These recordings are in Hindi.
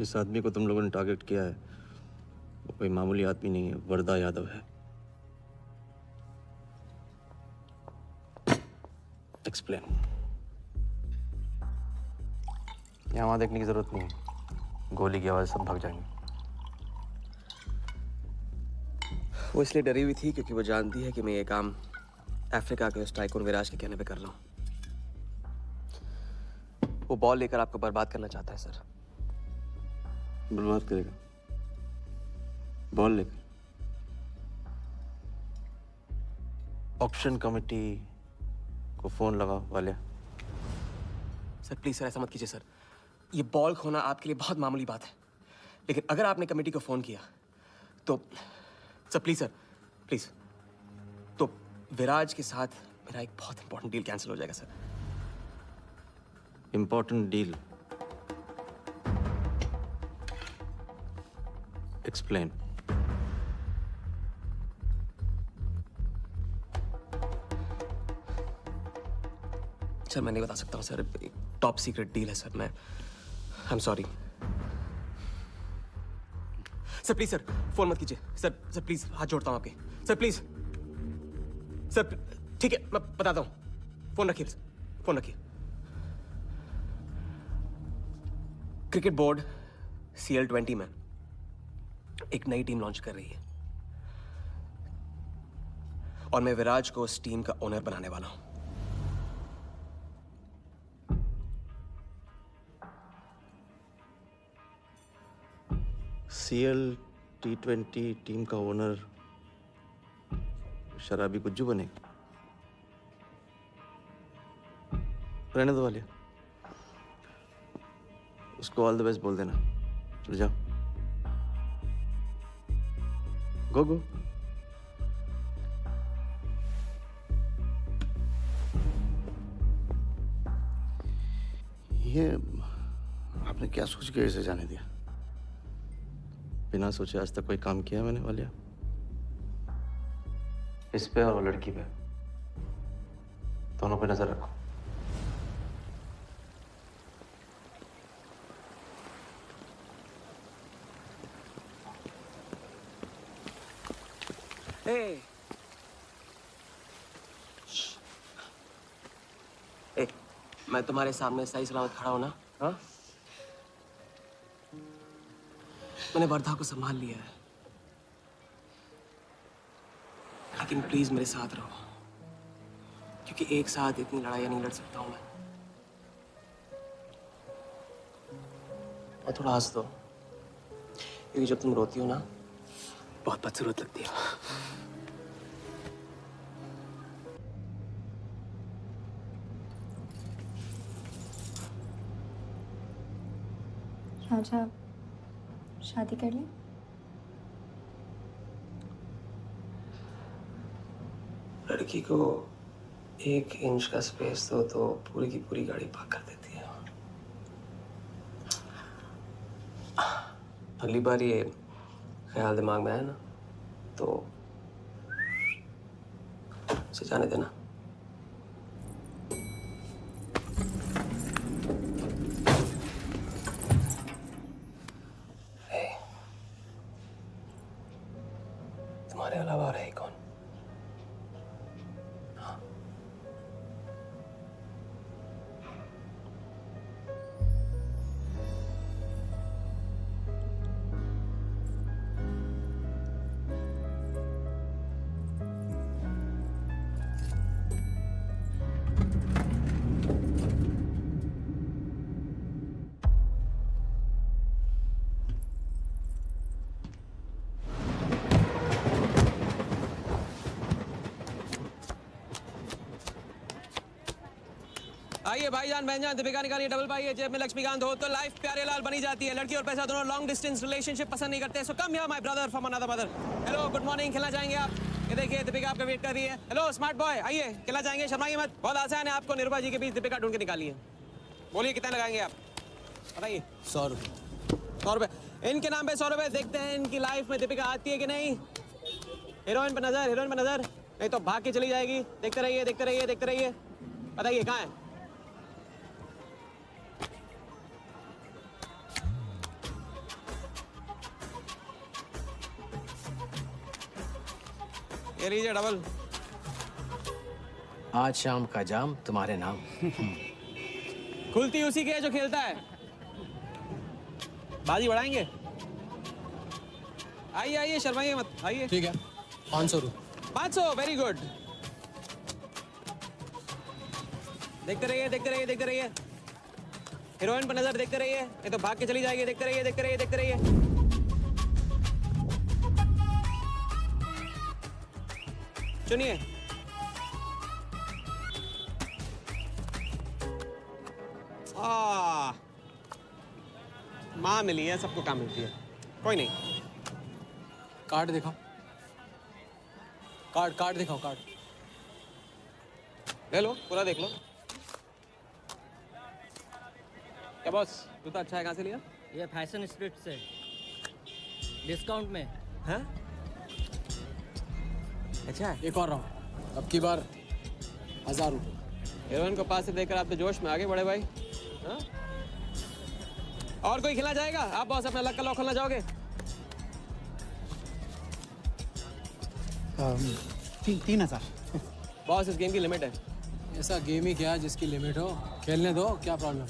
जिस आदमी को तुम लोगों ने टारगेट किया है वो कोई मामूली आदमी नहीं है, वरदा यादव है। एक्सप्लेन। यहाँ वहाँ देखने की जरूरत नहीं है, गोली की आवाज सब भाग जाएंगे। वो इसलिए डरी हुई थी क्योंकि वो जानती है कि मैं ये काम अफ्रीका के उस टाइकून विराज के कहने पे कर रहा हूँ। वो बॉल लेकर आपको बर्बाद करना चाहता है सर। बर्बाद करेगा? बॉल लेकर? ऑक्शन कमेटी को फोन लगा वाले। सर प्लीज सर, ऐसा मत कीजिए सर। ये बॉल खोना आपके लिए बहुत मामूली बात है, लेकिन अगर आपने कमेटी को फोन किया तो सर प्लीज तो विराज के साथ मेरा एक बहुत इंपॉर्टेंट डील कैंसिल हो जाएगा sir. Important deal? Explain. Sir मैं नहीं बता सकता हूँ सर, एक टॉप सीक्रेट डील है सर। मैं I am sorry sir. Please sir phone मत कीजिए सर प्लीज हाथ जोड़ता हूँ आपके सर, प्लीज सर। ठीक है मैं बताता हूँ, फोन रखिए फोन रखिए। क्रिकेट बोर्ड CL20 में एक नई टीम लॉन्च कर रही है और मैं विराज को उस टीम का ओनर बनाने वाला हूं। CL T20 टीम का ओनर शराबी गुज्जू बनेगा? रहने दो वालिया, उसको ऑल द बेस्ट बोल देना। चल जाओ, गो गो। ये आपने क्या सोच के इसे जाने दिया? बिना सोचे आज तक कोई काम किया मैंने वालिया? इस पे और वो लड़की पे, दोनों पे नजर रखो। ए, मैं तुम्हारे सामने सही सलामत खड़ा हूं ना? हाँ, मैंने वर्धा को संभाल लिया है, लेकिन प्लीज मेरे साथ रहो, क्योंकि एक साथ इतनी लड़ाइयां नहीं लड़ सकता हूं मैं। और थोड़ा हंस दो, क्योंकि जब तुम रोती हो ना बहुत बदसूरत लगती है। राजा, शादी कर ले। लड़की को 1 इंच का स्पेस दो तो पूरी की पूरी गाड़ी पार्क कर देती है। अगली बार ये ख्याल दिमाग में आया ना तो उसे जाने देना। तुम्हारे अलावा और है ही कौन? आइए भाईजान बहनजान, दीपिका निकालिए डबल पाइए, जेब में लक्ष्मीकांत हो तो लाइफ प्यारे लाल बनी जाती है। लड़की और पैसा दोनों लॉन्ग डिस्टेंस रिलेशनशिप पसंद नहीं करते, so come here my brother from another mother. Hello good morning, खेलना चाहेंगे आप? ये देखिए दीपिका आपका वेट कर रही है। हेलो स्मार्ट बॉय, आइए खेलना चाहेंगे? शर्माइए मत, बहुत आसान है, आपको निर्भा जी के बीच दीपिका ढूंढ के निकाली है। बोलिए कितना लगाएंगे आप, बताइए। 100 रुपये। 100 रुपये इनके नाम पे 100 रुपये। देखते हैं इनकी लाइफ में दीपिका आती है कि नहीं। हीरोइन पे नजर, हीरोइन पे नजर, नहीं तो भाग के चली जाएगी। देखते रहिए देखते रहिए देखते रहिए, बताइए कहाँ है? ये लीजिए डबल। आज शाम का जाम तुम्हारे नाम। खुलती उसी की है जो खेलता है। बाजी बढ़ाएंगे। आइए आइए, शर्माइए मत, आइए। ठीक है, 500 रुपये। 500, वेरी गुड। देखते रहिए, देखते रहिए, देखते रहिए। हीरोइन पर नजर, देखते रहिए, ये तो भाग के चली जाएगी। देखते रहिए, देखते रहिए, देखते रहिए। सुनिए, माँ मिली है, सबको काम मिलती है। कोई नहीं। कार्ड दिखाओ, कार्ड दिखाओ, कार्ड। ले लो, पूरा देख लो। क्या बॉस, जूता अच्छा है? कहाँ से लिया? ये फैशन स्ट्रीट से डिस्काउंट में। हाँ, अच्छा है। एक और राउंड, अब की बार 1000 रुपये। हीरोइन को पास से देखकर आप तो जोश में आगे बढ़े भाई। हाँ? और कोई खेलना चाहेगा? आप बॉस अपना लक का लॉक खोलना चाहोगे? 3000। बॉस, इस गेम की लिमिट है। ऐसा गेम ही क्या जिसकी लिमिट हो? खेलने दो, क्या प्रॉब्लम?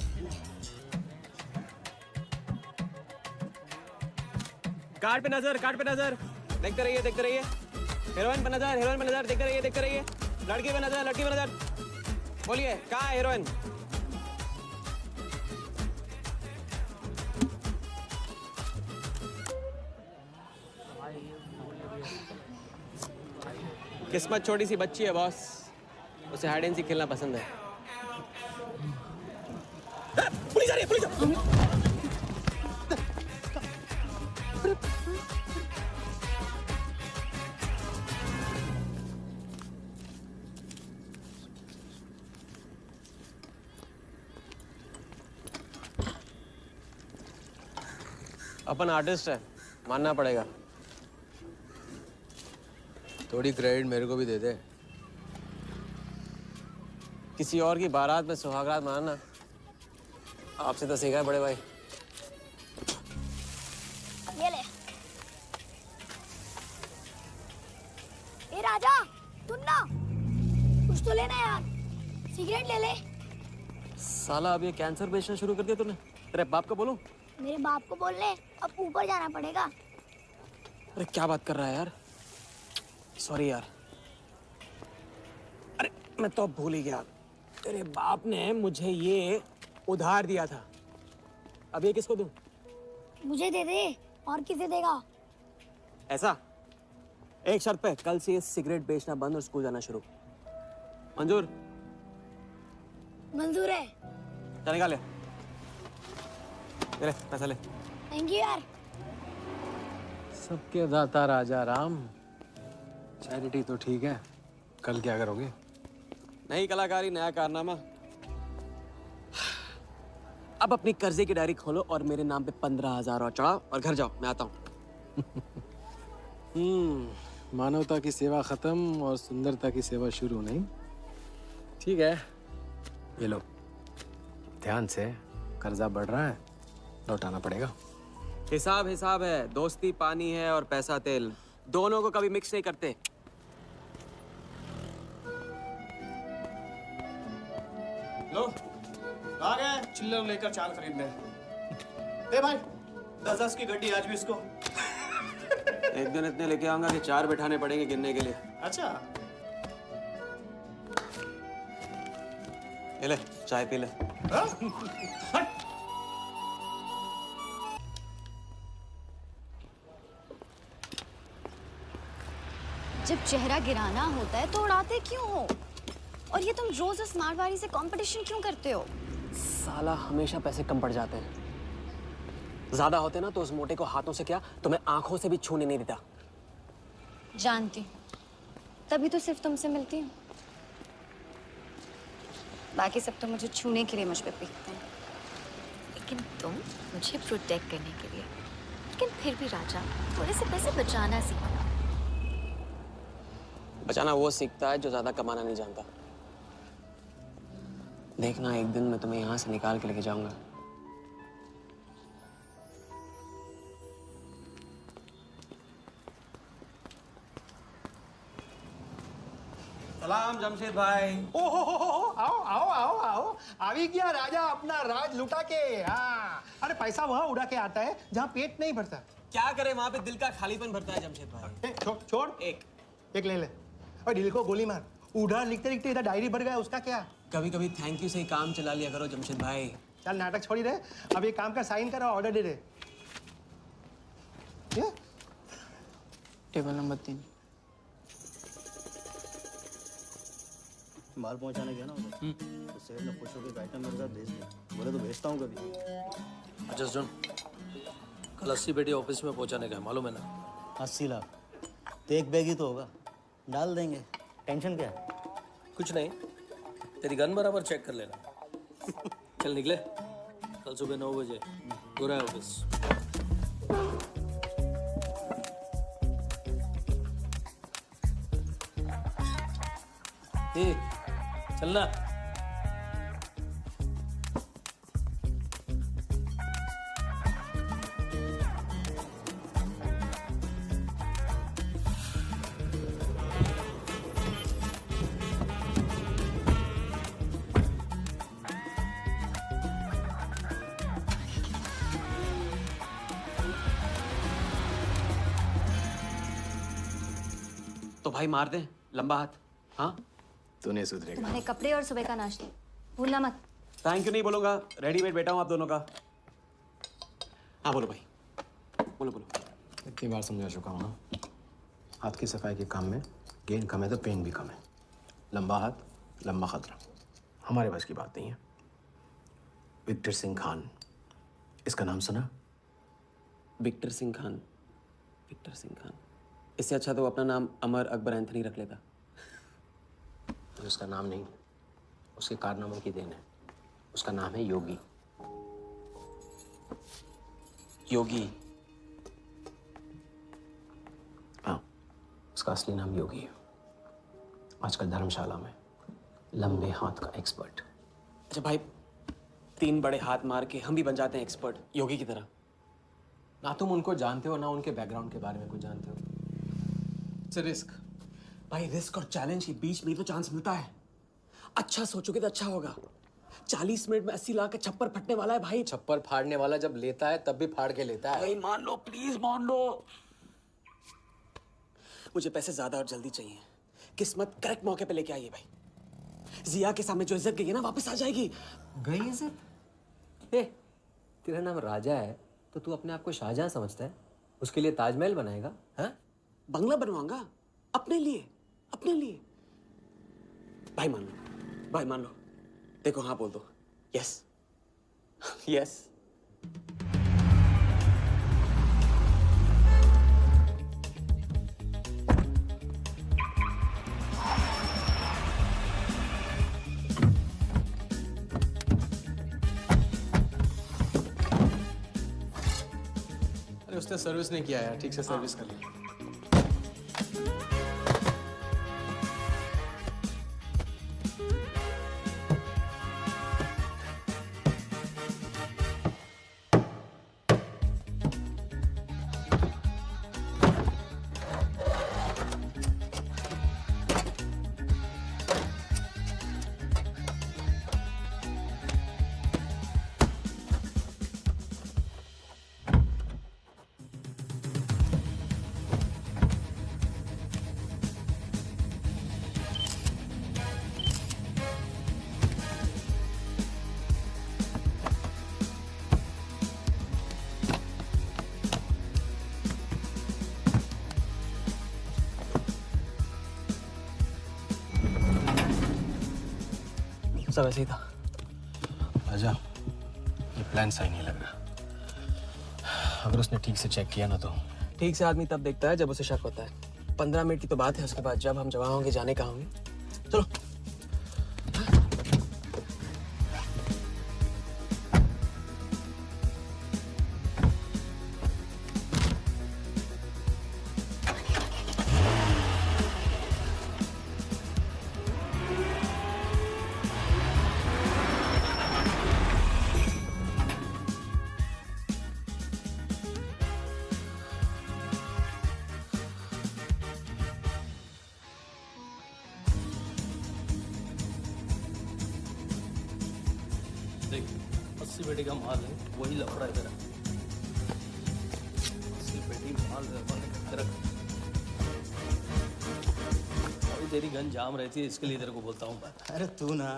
कार्ड पे नजर, कार्ड पे नजर। देखते रहिए, देखते रहिए। हीरोइन पे नजर, हीरोइन पे नजर। देखते रहिए, देखते रहिए। लड़की पे नजर, लड़की पे नजर। बोलिए, कहाँ है हीरोइन? किस्मत छोटी सी बच्ची है बॉस, उसे हाइड एंड सीक खेलना पसंद है। पुलिस आ रही है, पुलिस! अपन आर्टिस्ट है, मानना पड़ेगा। थोड़ी क्रेडिट मेरे को भी दे दे। किसी और की बारात में सुहागरात मनाना आपसे तो सीखा है बड़े भाई। ये ले। ए राजा, सुन ना, कुछ तो लेना यार, सिगरेट ले ले। साला अब ये कैंसर बेचना शुरू कर दिया तूने। तेरे बाप को बोलूं? मेरे बाप को बोल ले, अब ऊपर जाना पड़ेगा। अरे क्या बात कर रहा है यार, सॉरी यार। अरे मैं तो अब भूल ही गया, तेरे बाप ने मुझे ये उधार दिया था। अब ये किसको दूं? मुझे दे दे, और किसे देगा? ऐसा, एक शर्त पे, कल से ये सिगरेट बेचना बंद और स्कूल जाना शुरू। मंजूर? मंजूर है। चल निकाल ले, ले पैसा ले। थैंक यू यार। सबके दाता राजा राम। चैरिटी तो ठीक है, कल क्या करोगे? नई कलाकारी, नया कारनामा। अब अपनी कर्जे की डायरी खोलो और मेरे नाम पे 15,000 और चढ़ाओ और घर जाओ, मैं आता हूँ। मानवता की सेवा खत्म और सुंदरता की सेवा शुरू नहीं। ठीक है, ये लो, ध्यान से, कर्जा बढ़ रहा है, लौटाना पड़ेगा। हिसाब हिसाब है, दोस्ती पानी है और पैसा तेल, दोनों को कभी मिक्स नहीं करते। लो, आ गए चिल्लर लेकर चाल खरीदने। ए भाई, 10-10 की गड्डी आज भी इसको। एक दिन इतने लेके आऊंगा कि 4 बैठाने पड़ेंगे गिनने के लिए। अच्छा, ये ले, चाय पी ले। हाँ? हट। जब चेहरा गिराना होता है तो उड़ाते क्यों हो? और ये तुम रोज उस मारवाड़ी से कंपटीशन क्यों करते हो? साला हमेशा पैसे कम पड़ जाते हैं। ज्यादा होते ना तो उस मोटे को हाथों से क्या, तुम्हें आंखों से भी छूने नहीं देता। जानती हूँ, तभी तो सिर्फ तुमसे मिलती हूँ। बाकी सब तो मुझे छूने के लिए मुझ पे पीटते हैं। लेकिन तुम मुझे प्रोटेक्ट करने के लिए। लेकिन फिर भी राजा, थोड़े से पैसे बचाना सीखो। बचाना वो सीखता है जो ज्यादा कमाना नहीं जानता। देखना, एक दिन मैं तुम्हें यहाँ से निकाल के लेके जाऊंगा। सलाम जमशेद भाई। ओहो आओ आओ आओ आओ आवी गया राजा अपना राज लुटा के। हाँ अरे पैसा वहाँ उड़ा के आता है जहाँ पेट नहीं भरता। क्या करे, वहाँ पे दिल का खालीपन भरता है जमशेद भाई। छोड़ एक ले ले और दिल को गोली मार। उधर लिखते लिखते इधर डायरी भर गया, उसका क्या। कभी कभी थैंक यू से ही काम चला लिया करो जमशेद भाई। चल नाटक छोड़ी रहे, अब एक काम का साइन करो, ऑर्डर दे दे। Table number 3। माल पहुंचाने गया ना उधर, तो सेठ ने खुश होकर आइटम मेरे साथ भेज दिया। बोले तो भेजता हूँ कभी। अच्छा सुन, कल 80 पेटी ऑफिस में पहुंचाने का है, मालूम है ना? 80 लाख तो एक बैग ही तो होगा, डाल देंगे। टेंशन क्या है? कुछ नहीं, तेरी गन बराबर चेक कर लेना। चल निकले, कल सुबह 9 बजे गोरा ऑफिस। चलना। तो भाई मार दे लंबा हाथ। हाँ तूने सुधरेगा। तुम्हारे कपड़े और सुबह का नाश्ता भूलना मत। थैंक यू नहीं बोलूंगा, रेडीमेड बैठा हूँ आप दोनों का। हाँ बोलो भाई, बोलो बोलो। इतनी बार समझा चुका हूँ ना, हाथ की सफाई के काम में गेन कम है तो पेन भी कम है। लंबा हाथ लंबा खतरा, हमारे बस की बात नहीं है। विक्टर सिंह खान, इसका नाम सुना? Victor Singh Khan, Victor Singh Khan. इससे अच्छा तो अपना नाम अमर अकबर एंथनी रख लेता। तो उसका नाम नहीं, उसके कारनामों की देन है। उसका नाम है योगी। योगी? हाँ, उसका असली नाम योगी है। आजकल धर्मशाला में लंबे हाथ का एक्सपर्ट। अच्छा भाई, 3 बड़े हाथ मार के हम भी बन जाते हैं एक्सपर्ट योगी की तरह। ना तुम उनको जानते हो ना उनके बैकग्राउंड के बारे में कुछ जानते हो। इट्स रिस्क भाई, रिस्क और चैलेंज के बीच में तो चांस मिलता है। अच्छा सोचोगे तो अच्छा होगा। 40 मिनट में 80 लाख का छप्पर फटने वाला है भाई। छप्पर फाड़ने वाला जब लेता है तब भी फाड़ के लेता है। भाई मान लो, प्लीज मान लो। मुझे पैसे ज्यादा और जल्दी चाहिए। किस्मत करेक्ट मौके पे लेके आइए भाई। जिया के सामने जो इज्जत गई है ना, वापस आ जाएगी। गई इज्जत? तेरा नाम राजा है तो तू अपने आप को शाहजहां समझता है? उसके लिए ताजमहल बनाएगा? हाँ, बंगला बनवाऊंगा अपने लिए, अपने लिए। भाई मान लो, भाई मान लो। देखो हाँ बोल दो। Yes yes. अरे उसने सर्विस नहीं किया यार, ठीक से सर्विस कर ली। सब ऐसे ही था। आजा, ये प्लान सही नहीं लग रहा। अगर उसने ठीक से चेक किया ना तो। ठीक से आदमी तब देखता है जब उसे शक होता है। 15 मिनट की तो बात है, उसके बाद जब हम जवां होंगे जाने कहाँ होंगे। चलो। देख 80 पेटी का माल है, वही लफड़ा है तेरा। 80 पेटी माल तेरा। अभी तेरी गन जाम रहती है, इसके लिए तेरे को बोलता हूँ बात। अरे तू ना,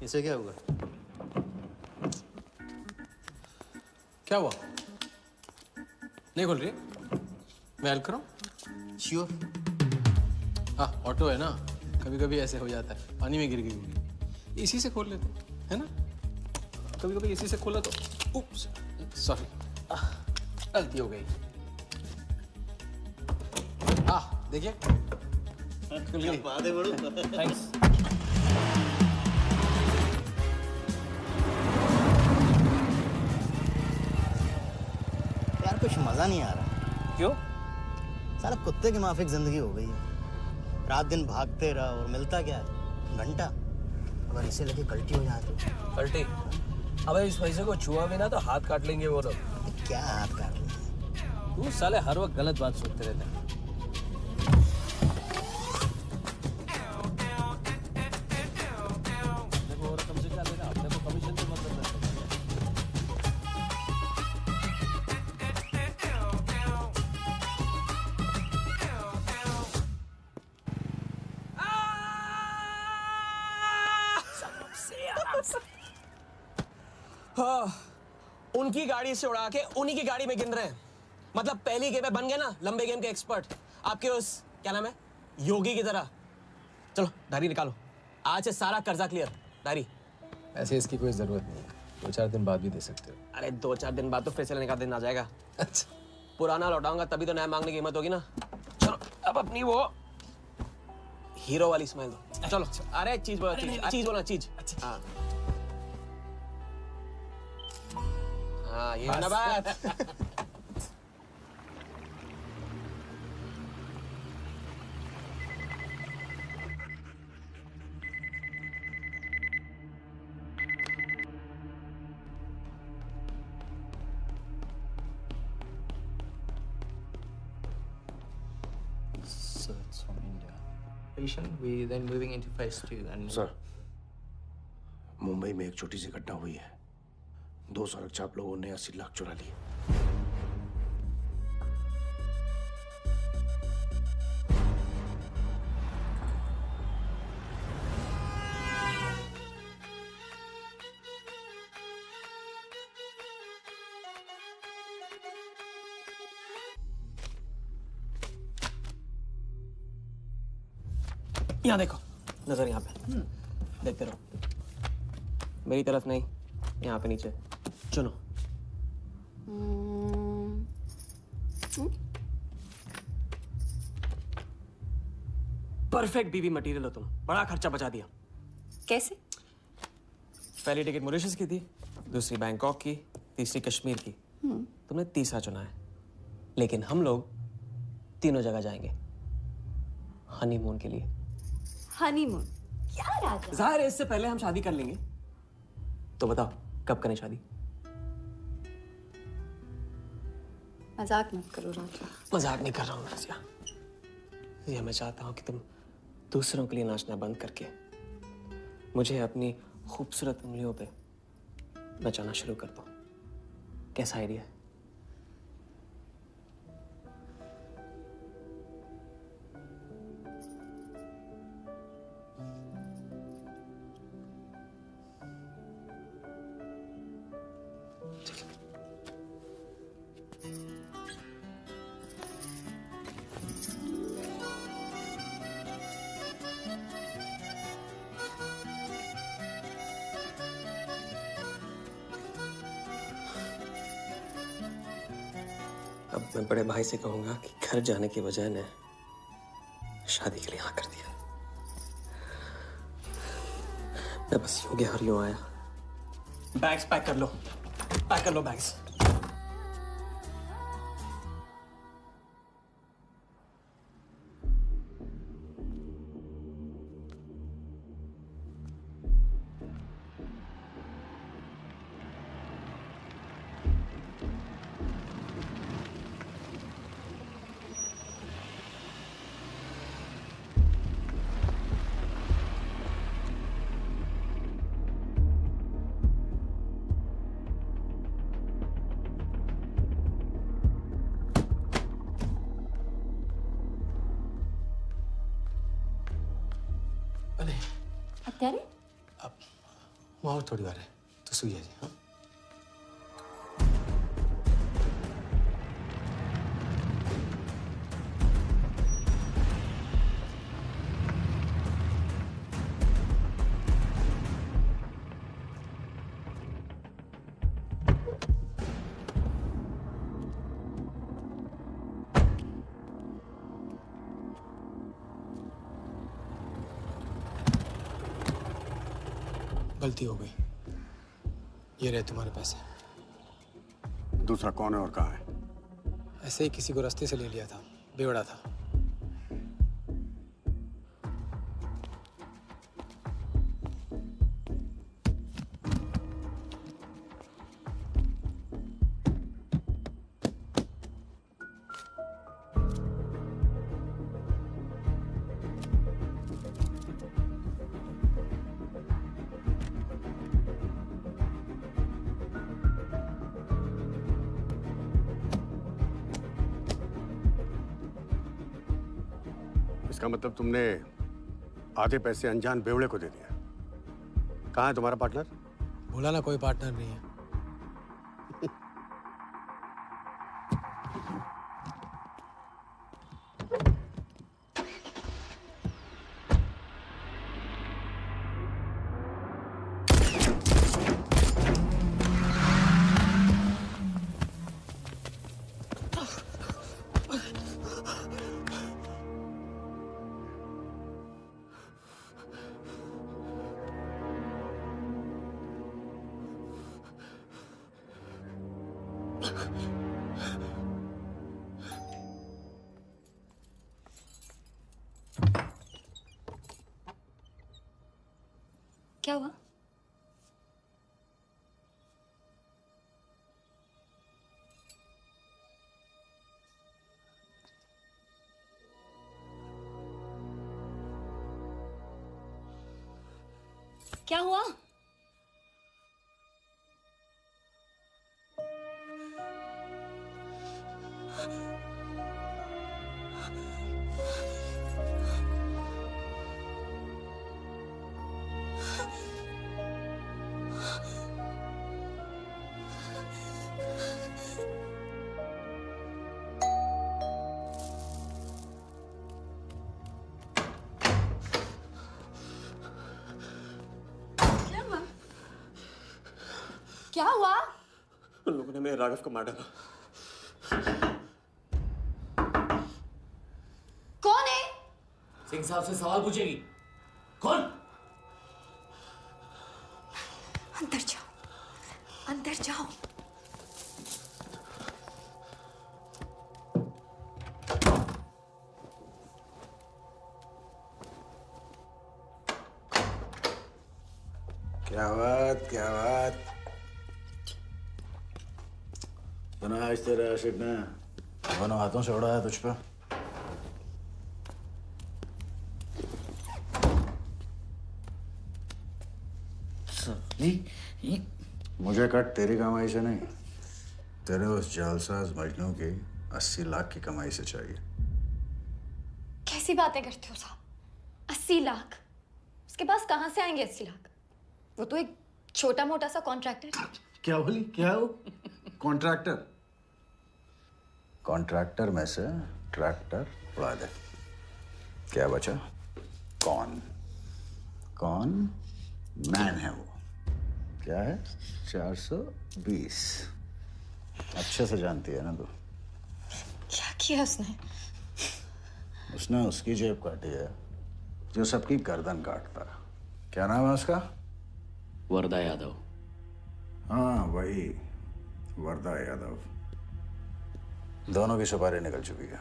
इसे क्या हुआ? क्या हुआ? नहीं खोल रही? मैं हेल्प करूं? श्योर। हाँ, ऑटो है ना, कभी कभी ऐसे हो जाता है, पानी में गिर गई होगी, इसी से खोल लेते है ना? कभी कभी इसी से खोला तो उप्स, सॉरी, गलती हो गई। हाँ, देखिए खुल गई। बात है बड़ू। थैंक्स। यार कुछ मजा नहीं आ रहा। क्यों? साला कुत्ते की माफिक जिंदगी हो गई है। रात दिन भागते रहो और मिलता क्या है? घंटा। अगर इसे लेके कल्टी हो जाए तो? कल्टी? अबे इस पैसे को छुआ भी ना तो हाथ काट लेंगे वो लोग। क्या हाथ काट लेंगे? तू साले हर वक्त गलत बात सोचते रहते हैं। देखो और कम से क्या देना, अपने को कमीशन से मतलब रखना। हाँ, उनकी गाड़ी से उड़ा के उन्हीं की गाड़ी में गिन रहे हैं। मतलब पहली गेम में बन गए ना लंबे गेम के एक्सपर्ट, आपके उस क्या नाम है योगी की तरह। चलो डायरी निकालो, आज से सारा कर्जा क्लियर। डायरी। ऐसे इसकी कोई जरूरत नहीं है, 2-4 दिन बाद भी दे सकते हो। अरे 2-4 दिन बाद तो फिर से लेने का दिन आ जाएगा। अच्छा, पुराना लौटाऊंगा तभी तो नया मांगने की हिम्मत होगी ना। चलो अब अपनी वो हीरो वाली स्माइल दो। चलो अरे चीज बोला, चीज बोला, चीज। हाँ हाँ, ये है ना बात। So it's from India. Patient, we then moving into phase 2 and. Sir, Mumbai में एक छोटी सी घटना हुई है। 2 सड़क छाप लोगों ने 80 लाख चुरा लिए। यहाँ देखो, नजर यहाँ पे देखते रहो। मेरी तरफ नहीं, यहाँ पे नीचे चुनो। परफेक्ट बीवी मटेरियल हो तुम, बड़ा खर्चा बचा दिया। कैसे? पहली टिकट मॉरिशस की थी, दूसरी बैंकॉक की, तीसरी कश्मीर की। तुमने तीसरा चुना है, लेकिन हम लोग तीनों जगह जाएंगे हनीमून के लिए। हनीमून? क्या राजा? जाहिर है इससे पहले हम शादी कर लेंगे। तो बताओ कब करें शादी? मजाक मत करो राजा। मजाक नहीं कर रहा हूँ रज़िया। ये मैं चाहता हूँ कि तुम दूसरों के लिए नाचना बंद करके मुझे अपनी खूबसूरत उंगलियों पे नचाना शुरू कर दो। कैसा आइडिया है? अब मैं बड़े भाई से कहूंगा कि घर जाने के बजाय ने शादी के लिए हाँ कर दिया। मैं बस यूं गया और यूं आया। बैग्स पैक कर लो, पैक कर लो बैग्स। अरे અત્યારે હું આવું થોડી વાર તું સુઈ જજે હા गलती हो गई ये रहे तुम्हारे पैसे दूसरा कौन है और कहाँ है ऐसे ही किसी को रास्ते से ले लिया था बेवड़ा था इसका मतलब तुमने आधे पैसे अनजान बेवड़े को दे दिया कहाँ है तुम्हारा पार्टनर बोला ना कोई पार्टनर नहीं है क्या हुआ? क्या हुआ? क्या हुआ? उन लोगों ने मेरे राघव को मार डाला। कौन है? सिंह साहब से सवाल पूछेगी। कौन? अंदर जाओ, अंदर जाओ। क्या बात क्या बात। सुना आज तेरे आशिक ने दोनों हाथों से उड़ाया तुझ पे। मुझे कट तेरी कमाई से नहीं, तेरे उस जालसाज मजनू की 80 लाख की कमाई से चाहिए। कैसी बातें करते हो साहब? 80 लाख? उसके पास कहां से आएंगे 80 लाख? वो तो एक छोटा मोटा सा कॉन्ट्रैक्टर है। क्या बोली? क्या हो? कॉन्ट्रैक्टर? कॉन्ट्रैक्टर में से ट्रैक्टर उड़ा दे। क्या बचा? कौन? कौन मैन है वो? क्या है? 420। अच्छे से जानती है ना तू। क्या किया उसने? उसने उसकी जेब काटी है जो सबकी गर्दन काटता। क्या नाम है उसका? वरदा यादव। हाँ वही वरदा यादव। दोनों की सुपारी निकल चुकी है।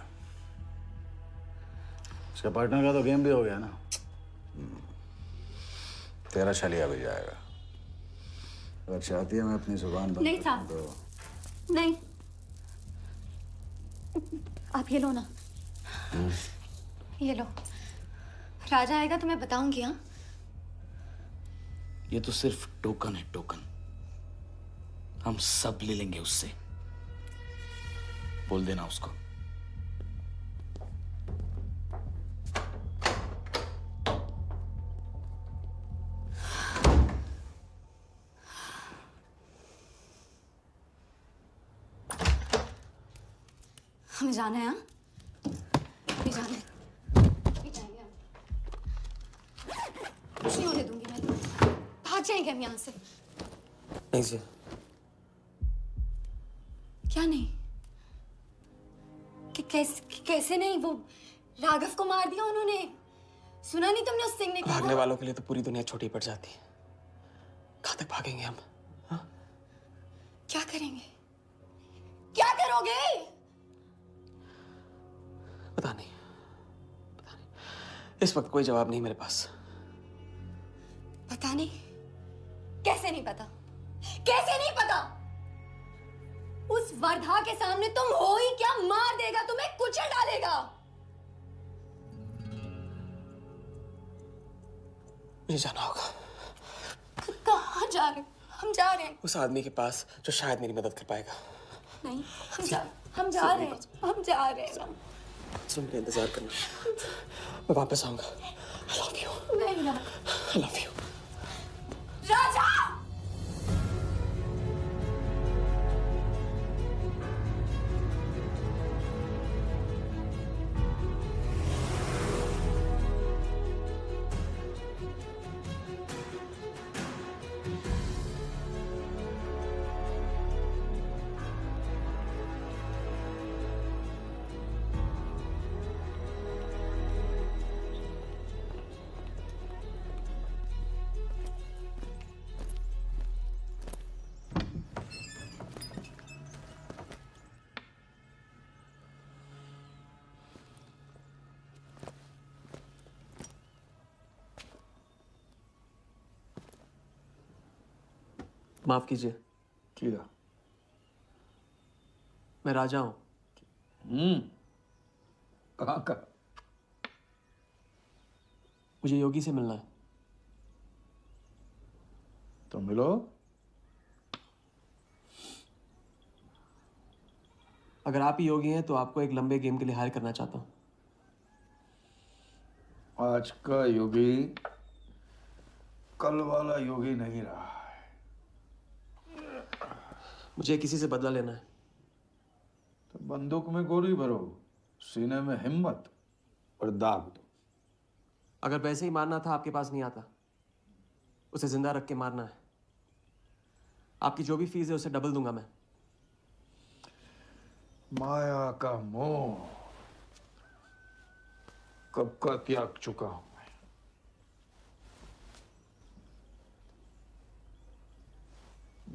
उसके पार्टनर का तो गेम भी हो गया ना। तेरा छलिया भी जाएगा। अगर चाहती है मैं अपनी जुबान बंद नहीं साहब, तो नहीं। आप ये लो ना, ये लो। राजा आएगा तो मैं बताऊंगी। हाँ, ये तो सिर्फ टोकन है, टोकन। हम सब ले लेंगे उससे। बोल देना उसको। तुम्हें जाना है? हाँ, नहीं जाने, नहीं जाएंगे हम। कुछ नहीं होने दूंगी मैं। भाग जाएंगे हम यहाँ से। नहीं जी। क्या नहीं? कैसे नहीं? वो राघव को मार दिया उन्होंने। सुना नहीं तुमने उस सिंह ने? भागने वालों के लिए तो पूरी दुनिया छोटी पड़ जाती है। कहाँ तक भागेंगे हम? हाँ? क्या करेंगे? क्या करोगे? पता नहीं। इस वक्त कोई जवाब नहीं मेरे पास। पता नहीं? कैसे नहीं पता? कैसे नहीं पता? उस वर्धा के सामने तुम हो ही क्या? मार देगा तुम्हें, कुचल डालेगा। मुझे जाना होगा। कहाँ जा रहे? हम जा रहे हैं उस आदमी के पास जो शायद मेरी मदद कर पाएगा। नहीं, हम जा रहे हैं। हम जा रहे हैं। सुन, मेरा इंतजार करना। मैं वापस आऊंगा। I love you. नहीं ना। I love you. राजा! माफ कीजिए। किया। मैं राजा हूं। कहाँ का? मुझे योगी से मिलना है। तो मिलो। अगर आप ही योगी हैं तो आपको एक लंबे गेम के लिए हायर करना चाहता हूं। आज का योगी कल वाला योगी नहीं रहा। मुझे किसी से बदला लेना है। तो बंदूक में गोली भरो, सीने में हिम्मत और दाग दो। अगर वैसे ही मारना था आपके पास नहीं आता। उसे जिंदा रख के मारना है। आपकी जो भी फीस है उसे डबल दूंगा मैं। माया का मोह कब का त्याग चुका हूं मैं।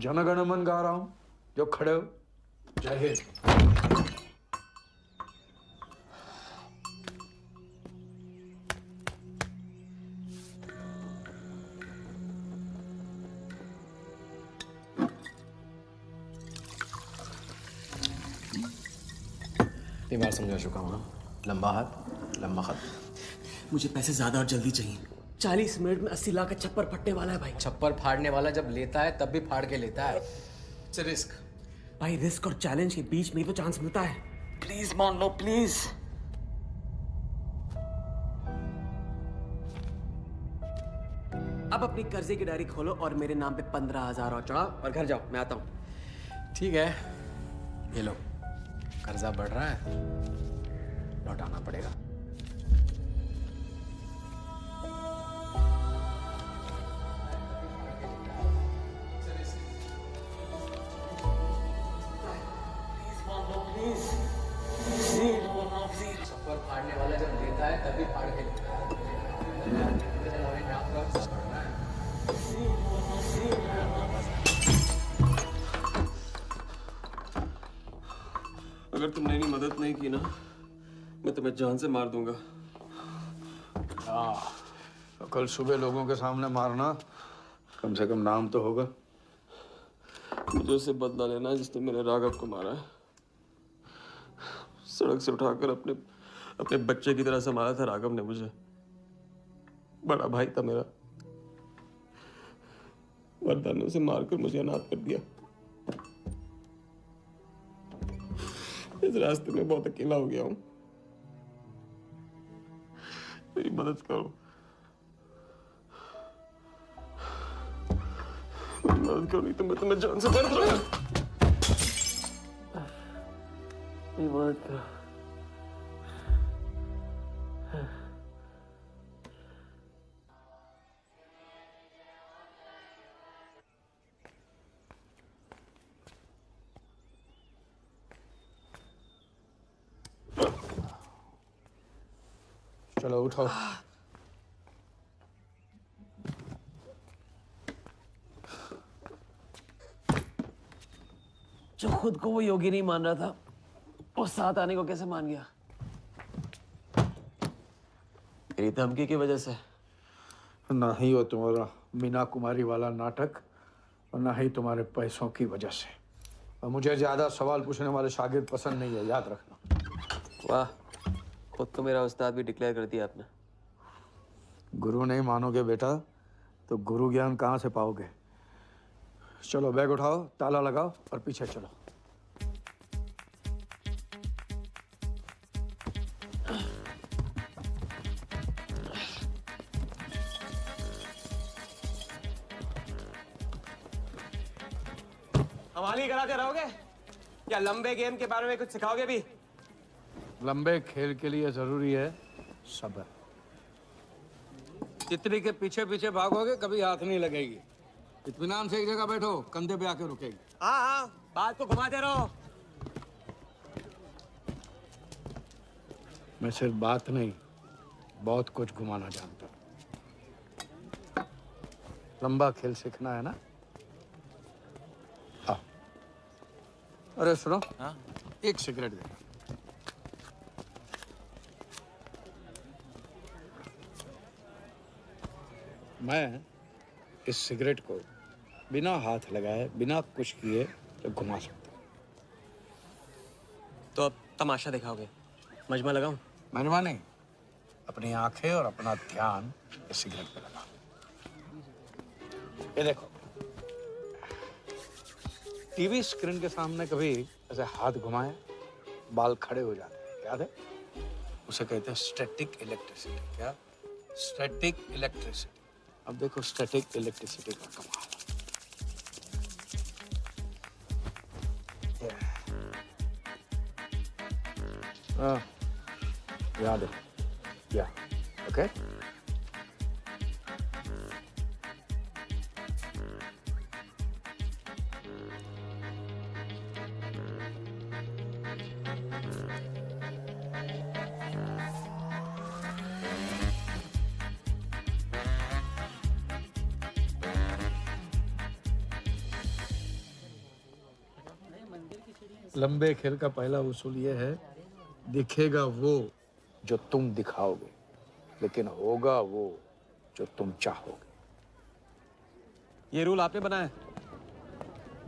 जनगण मन गा रहा हूं, जो खड़े हो। जय हिंद। इतनी बार समझा चुका हूँ। लंबा हाथ लंबा खत। मुझे पैसे ज्यादा और जल्दी चाहिए। 40 मिनट में 80 लाख का छप्पर फटने वाला है भाई। छप्पर फाड़ने वाला जब लेता है तब भी फाड़ के लेता है। It's risk. भाई रिस्क और चैलेंज के बीच में ही तो चांस मिलता है। प्लीज मान लो प्लीज। अब अपनी कर्जे की डायरी खोलो और मेरे नाम पे 15,000 और चढ़ाओ और घर जाओ। मैं आता हूं। ठीक है, ये लो। कर्जा बढ़ रहा है, लौटाना पड़ेगा। छप्पर फाड़ने वाला जब लेता है तभी फाड़ के लेता है। अगर तुमने मेरी मदद नहीं की ना, मैं तुम्हें जान से मार दूंगा। तो कल सुबह लोगों के सामने मारना, कम से कम नाम तो होगा। मुझे उससे बदला लेना है जिसने मेरे राघव को मारा है। सड़क से उठाकर अपने बच्चे की तरह संभाला था राघव ने मुझे। बड़ा भाई था मेरा। वर्धा ने उसे मारकर मुझे अनाथ कर दिया। इस रास्ते में बहुत अकेला हो गया हूं। मेरी मदद करो। मेरी मदद करो, नहीं तो मैं तुम्हें जान से मार दूंगा। मेरी मदद करो। चलो उठो। जो खुद को वो योगी नहीं मान रहा था, वो साथ आने को कैसे मान गया? मेरी धमकी की वजह से। ना ही वो तुम्हारा मीना कुमारी वाला नाटक और ना ही तुम्हारे पैसों की वजह से। और मुझे ज्यादा सवाल पूछने वाले शागिर्द पसंद नहीं है, याद रखना। वाह, खुद को मेरा उस्ताद भी डिक्लेयर कर दिया आपने। गुरु नहीं मानोगे बेटा तो गुरु ज्ञान कहाँ से पाओगे। चलो बैग उठाओ, ताला लगाओ और पीछे चलो। हमारी कराते रहोगे या लंबे गेम के बारे में कुछ सिखाओगे भी? लंबे खेल के लिए जरूरी है सब्र। तितली के पीछे पीछे भागोगे कभी हाथ नहीं लगेगी। इत्मीनान से एक जगह बैठो, कंधे पे आके रुकेगी। हाँ हाँ, बात को घुमाते रहो। मैं सिर्फ बात नहीं, बहुत कुछ घुमाना जानता हूँ। लंबा खेल सीखना है ना? आओ। अरे सुनो, हाँ? एक सिगरेट दे। मैं इस सिगरेट को बिना हाथ लगाए, बिना कुछ किए तो घुमा सकता हूँ। तो अब तमाशा दिखाओगे? मजमा लगाऊं? मजमा नहीं, अपनी आंखें और अपना ध्यान इस सिगरेट पे लगा। ये देखो, टीवी स्क्रीन के सामने कभी ऐसे हाथ घुमाए बाल खड़े हो जाते हैं, याद है? उसे कहते हैं स्टैटिक इलेक्ट्रिसिटी। क्या? Static electricity. अब देखो स्टैटिक इलेक्ट्रिसिटी का कमाल। याद है? या ओके? लंबे खेल का पहला उसूल ये है, दिखेगा वो जो तुम दिखाओगे, लेकिन होगा वो जो तुम चाहोगे। ये रूल आपने बनाया?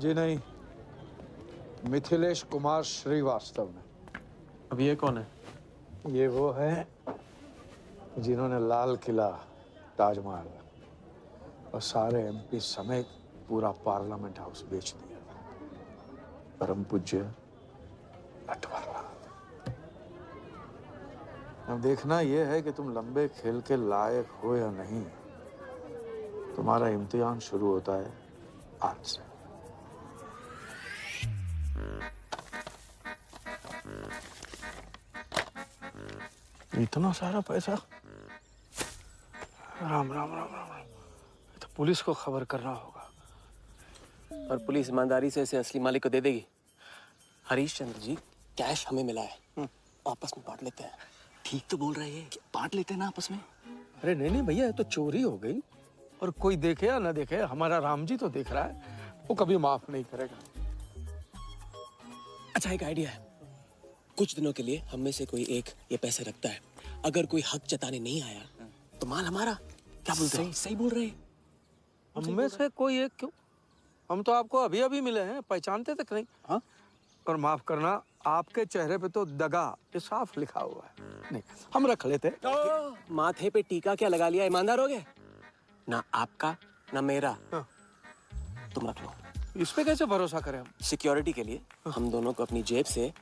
जी नहीं, मिथिलेश कुमार श्रीवास्तव ने। अब ये कौन है? ये वो है जिन्होंने लाल किला, ताजमहल और सारे एमपी समेत पूरा पार्लियामेंट हाउस बेच दिया। परम पूज्य नटवरलाल। अब देखना यह है कि तुम लंबे खेल के लायक हो या नहीं। तुम्हारा इम्तिहान शुरू होता है आज से। इतना सारा पैसा? राम राम राम राम राम। तो पुलिस को खबर करना होगा। और पुलिस ईमानदारी से इसे असली मालिक को दे देगी। हरीश चंद्र जी, कैश हमें मिला है, आपस में बांट लेते हैं। ठीक तो बोल रहे हैं, बांट लेते हैं ना आपस में। अरे नहीं नहीं भैया, तो चोरी हो गई और कोई देखे या ना देखे, हमारा राम जी तो देख रहा है, वो कभी माफ नहीं करेगा। अच्छा, एक आइडिया है। कुछ दिनों के लिए हम में से कोई एक ये पैसे रखता है। अगर कोई हक जताने नहीं आया तो माल हमारा। क्या बोलते हो? सही बोल रहे हैं। हम में से कोई एक क्यों? हम तो आपको अभी अभी मिले हैं, पहचानते तक नहीं। हाँ? और माफ करना, आपके चेहरे पे तो दगा ये साफ लिखा हुआ है। नहीं, हम रख लेते। तो माथे पे टीका क्या लगा लिया? ईमानदार हो गए? ना आपका ना मेरा। तुम रख लो। इस पे कैसे भरोसा करें हम? सिक्योरिटी के लिए हम दोनों को अपनी जेब से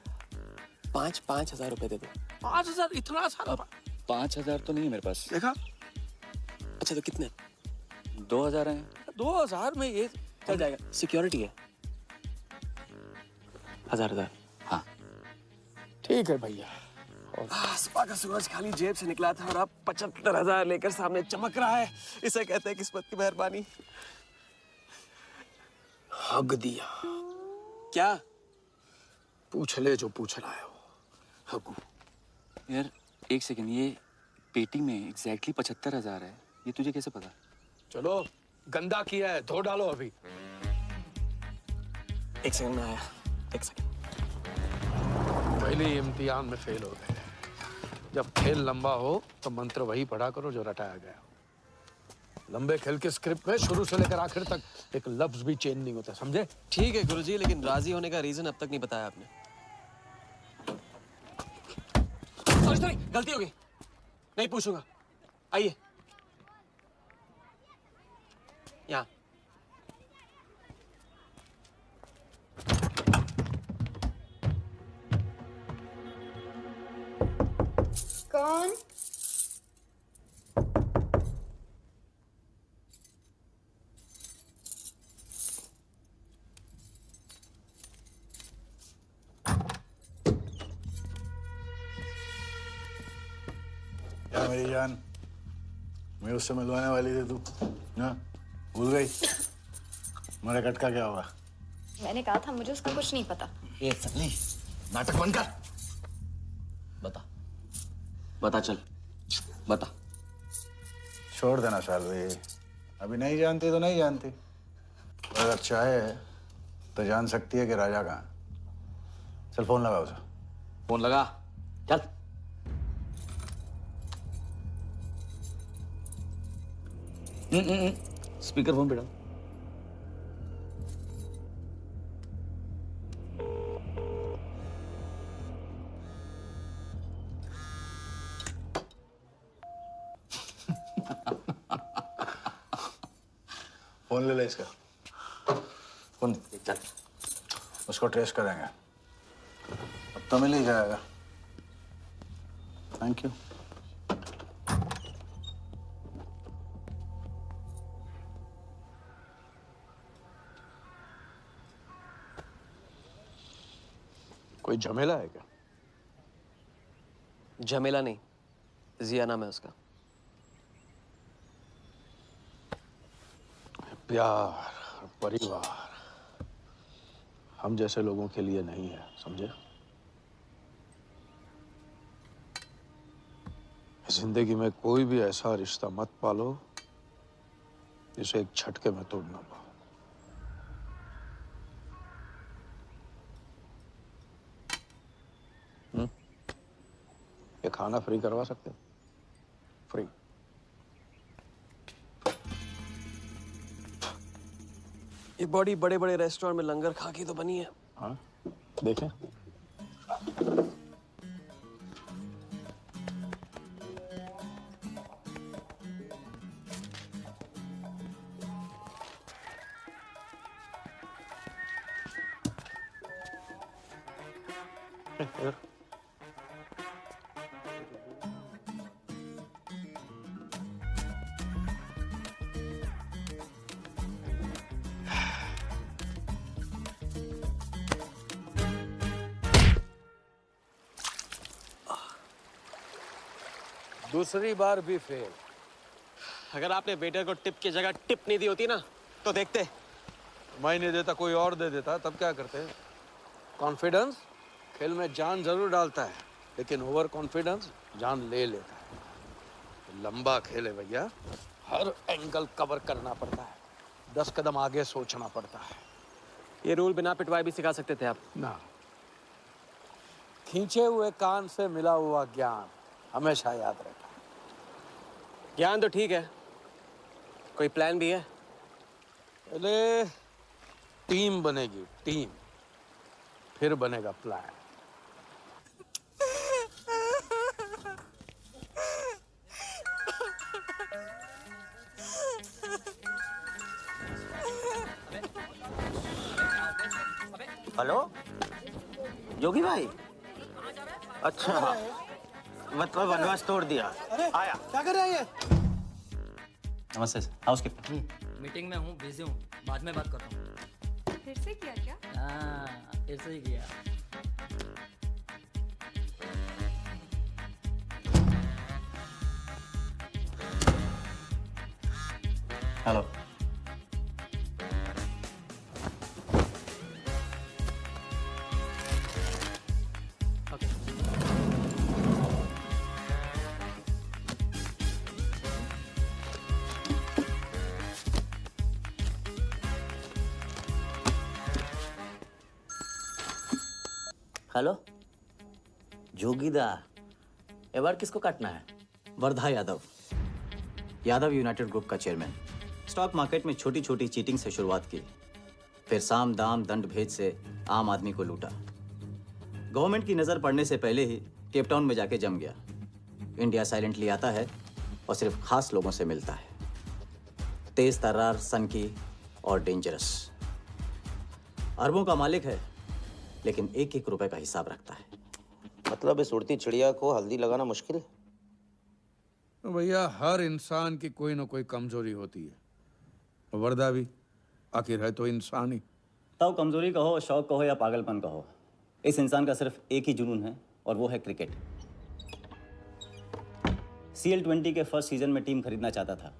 5-5 हजार रुपए दे दो। 5,000? इतना सारा? 5,000 तो नहीं है मेरे पास। देखा? अच्छा, तो कितने? 2,000 हैं। 2,000 में ये चल जाएगा। सिक्योरिटी है 1,000। हाँ ठीक है भैया। सुबह का सूरज खाली जेब से निकला था और अब 75,000 लेकर सामने चमक रहा है। इसे कहते हैं किस्मत की मेहरबानी। हक दिया। क्या? पूछ ले जो पूछना है वो। हकू। यार एक सेकंड, ये पेटी में एग्जैक्टली 75,000 है। ये तुझे कैसे पता? चलो, गंदा किया है, धो डालो अभी। एक सेकंड में आया, एक सेकंड। पहले ही इम्तिहान में फेल हो गए। जब खेल लंबा हो तो मंत्र वही पढ़ा करो जो रटाया गया। लंबे खेल के स्क्रिप्ट में शुरू से लेकर आखिर तक एक लफ्ज भी चेंज नहीं होता, समझे? ठीक है गुरुजी, लेकिन राजी होने का रीजन अब तक नहीं बताया आपने। सॉरी, गलती हो गई, नहीं पूछूंगा। आइए यहाँ। कौन? क्या मेरी जान, मैं उससे मिलवाने वाली थी तू ना, भूल गई? मेरा कटका क्या हुआ? मैंने कहा था मुझे उसका कुछ नहीं पता। ये सन्नी, नाटक बंद कर। बता, बता चल, बता। छोड़ देना शालवी, अभी नहीं जानती तो नहीं जानती। अगर चाहे तो जान सकती है कि राजा कहाँ। चल फोन लगा उसे। फोन लगा, चल। स्पीकर फोन पे डाल। फोन ले ले इसका। फोन चल, उसको ट्रेस करेंगे। अब तो मिल ही जाएगा। Thank you. कोई झमेला है क्या? झमेला नहीं, जिया नाम है उसका। प्यार, परिवार हम जैसे लोगों के लिए नहीं है, समझे? जिंदगी में कोई भी ऐसा रिश्ता मत पालो जिसे एक झटके में तोड़ ना पाओ। ये खाना फ्री करवा सकते हो? फ्री। ये बॉडी बड़े बड़े रेस्टोरेंट में लंगर खा के तो बनी है। हाँ, देखें। दूसरी बार भी फेल। अगर आपने वेटर को टिप की जगह टिप नहीं दी होती ना तो देखते। मैं नहीं देता, कोई और दे देता, तब क्या करते? कॉन्फिडेंस खेल में जान जरूर डालता है, लेकिन ओवर कॉन्फिडेंस जान ले लेता है। लंबा खेल है भैया, हर एंगल कवर करना पड़ता है, 10 कदम आगे सोचना पड़ता है। ये रूल बिना पिटवाए भी सिखा सकते थे आप ना। खींचे हुए कान से मिला हुआ ज्ञान हमेशा याद रहता है। ज्ञान तो ठीक है, कोई प्लान भी है? पहले टीम बनेगी, टीम, फिर बनेगा प्लान। हेलो जोगी भाई, अच्छा मतलब वनवास तोड़ दिया। आया। क्या कर रहे हैं ये? नमस्ते हाउसकीपर। मीटिंग में हूँ, बिजी हूँ, बाद में बात करता हूँ। फिर से किया क्या? हाँ, फिर से ही किया। हेलो। हेलो जोगीदा, अवार्ड किसको काटना है? वर्धा यादव, यादव यूनाइटेड ग्रुप का चेयरमैन। स्टॉक मार्केट में छोटी छोटी चीटिंग से शुरुआत की, फिर साम दाम दंड भेद से आम आदमी को लूटा। गवर्नमेंट की नज़र पड़ने से पहले ही केप टाउन में जाके जम गया। इंडिया साइलेंटली आता है और सिर्फ खास लोगों से मिलता है। तेज तर्रार, सनकी और डेंजरस। अरबों का मालिक है, लेकिन एक एक रुपए का हिसाब रखता है। मतलब इस उड़ती चिड़िया को हल्दी लगाना मुश्किल है? तो भैया हर इंसान की कोई ना कोई कमजोरी होती है। वर्दा भी आखिर है तो इंसान ही। ताऊ कमजोरी कहो, शौक कहो या पागलपन कहो, इस इंसान का सिर्फ एक ही जुनून है और वो है क्रिकेट। CL20 के फर्स्ट सीजन में टीम खरीदना चाहता था,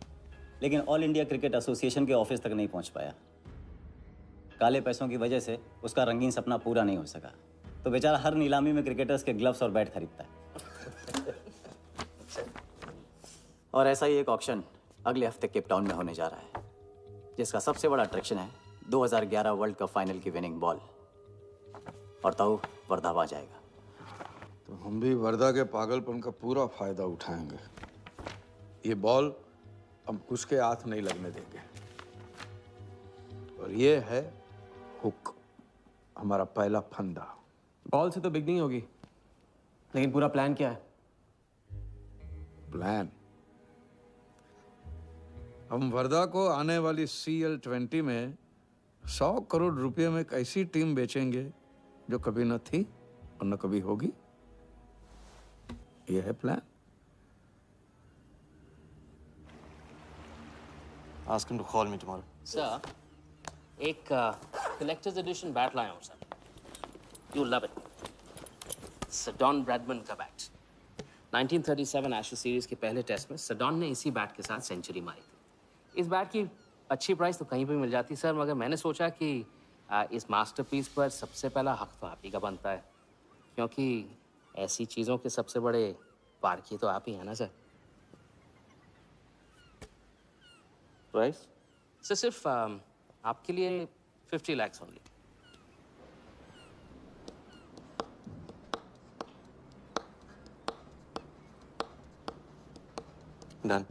लेकिन ऑल इंडिया क्रिकेट एसोसिएशन के ऑफिस तक नहीं पहुंच पाया। काले पैसों की वजह से उसका रंगीन सपना पूरा नहीं हो सका, तो बेचारा हर नीलामी में क्रिकेटर्स के ग्लव्स और बैट खरीदता है। और ऐसा ही एक ऑक्शन अगले हफ्ते केप टाउन में होने जा रहा है, जिसका सबसे बड़ा अट्रैक्शन है 2011 वर्ल्ड कप फाइनल की विनिंग बॉल। और ताऊ वर्धा आ जाएगा। तो हम भी वर्दा के पागलपन का पूरा फायदा उठाएंगे। ये बॉल हम उसके हाथ नहीं लगने देंगे। और ये है हुक, हमारा पहला फंदा। बॉल से तो बिगनिंग होगी, लेकिन पूरा प्लान क्या है? प्लान? हम वर्दा को आने वाली CL20 में 100 करोड़ रुपए में एक ऐसी टीम बेचेंगे जो कभी न थी और न कभी होगी। यह है plan. Ask him to call me tomorrow. Sir, एक कलेक्टर्स एडिशन बैट लाया हूँ sir. You love it. Sir Don Bradman का बैट। 1937 एशेज सीरीज के पहले टेस्ट में सडॉन ने इसी बैट के साथ सेंचुरी मारी थी। इस बैट की अच्छी प्राइस तो कहीं भी मिल जाती सर, मगर मैंने सोचा कि इस मास्टरपीस पर सबसे पहला हक तो आप ही का बनता है, क्योंकि ऐसी चीज़ों के सबसे बड़े पारखी तो आप ही हैं ना सर। प्राइस? सर सिर्फ आपके लिए 50 lakhs only. Done.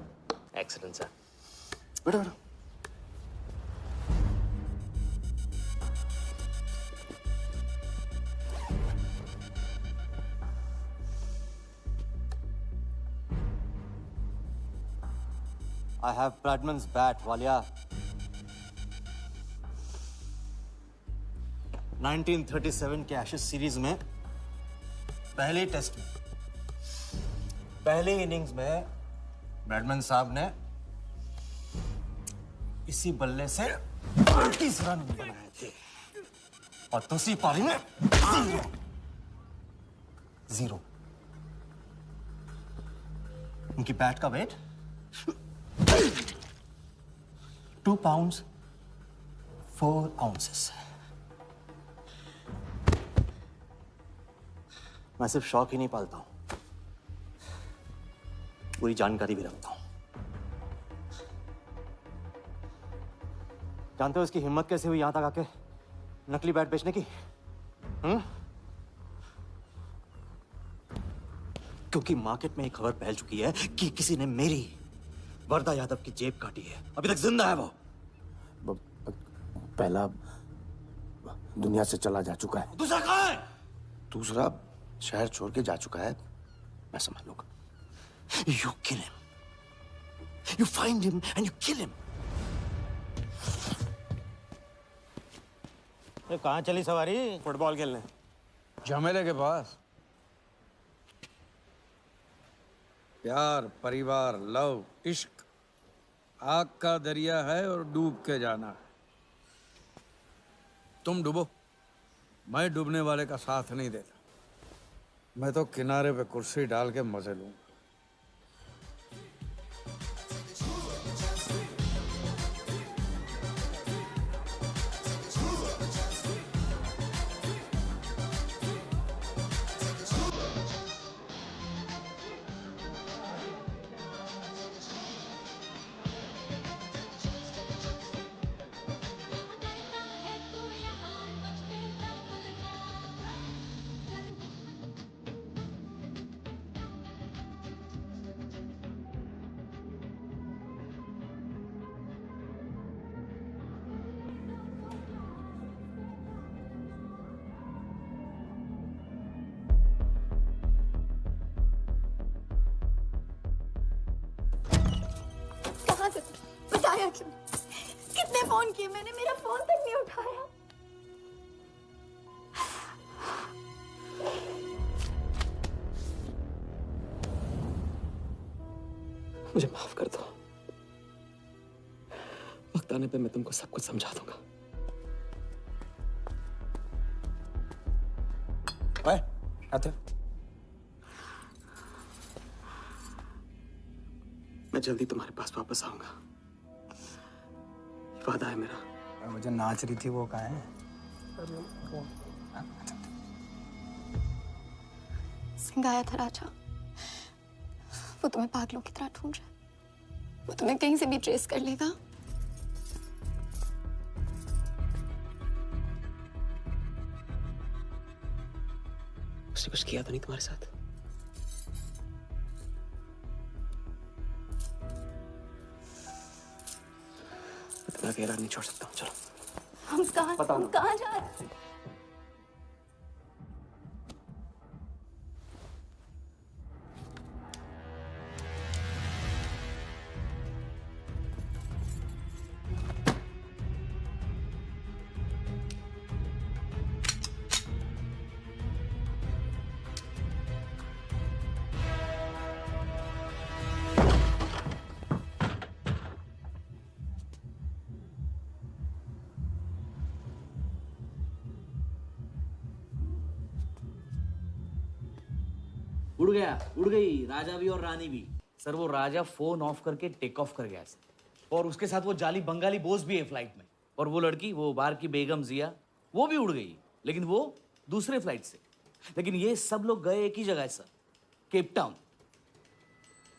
Excellent sir. बैठो बैठो। I have Bradman's bat, Walia. 1937 के एशेज सीरीज में पहले टेस्ट में पहले इनिंग्स में ब्रैडमैन साहब ने इसी बल्ले से 38 रन बनाए थे और दूसरी पारी में जीरो। उनकी बैट का वेट 2 pounds 4 ounces। मैं सिर्फ शौक ही नहीं पालता हूं, पूरी जानकारी भी रखता हूं। जानते हो इसकी हिम्मत कैसे हुई यहां तक आके नकली बैट बेचने की? क्योंकि मार्केट में एक खबर फैल चुकी है कि किसी ने मेरी वर्दा यादव की जेब काटी है। अभी तक जिंदा है वो। पहला दुनिया से चला जा चुका है, दूसरा कहाँ है? दूसरा शहर छोड़ के जा चुका है। मैं समझ लूंगा। You kill him. You find him and you kill him. अरे कहाँ चली सवारी? फुटबॉल खेलने। झमेले के पास। प्यार, परिवार, लव, इश्क आग का दरिया है और डूब के जाना है। तुम डूबो, मैं डूबने वाले का साथ नहीं देता। मैं तो किनारे पे कुर्सी डाल के मजे लूंगा। किया कितने फोन किए मैंने, मेरा फोन तक नहीं उठाया। मुझे माफ कर दो। वक्त आने पे मैं तुमको सब कुछ समझा दूंगा। आते मैं जल्दी तुम्हारे पास वापस आऊंगा, वादा है मेरा। मुझे नाच रही थी वो कहाँ है? सिंह आया था राजा, वो तुम्हें पागलों की तरह ढूंढ रहा है। वो तुम्हें कहीं से भी ट्रेस कर लेगा। उसने कुछ किया तो नहीं तुम्हारे साथ? मैं तुम्हें अकेला नहीं छोड़ सकता हूँ। चलो हम कहाँ जा रहे हैं? उड़ गई राजा भी और रानी भी। सर वो राजा फोन ऑफ करके टेक ऑफ कर गया सर, और उसके साथ वो जाली बंगाली बोस भी है फ्लाइट में। और वो लड़की, वो बार की बेगम जिया, वो भी उड़ गई, लेकिन वो दूसरे फ्लाइट से। लेकिन ये सब लोग गए एक ही जगह सर, केप टाउन।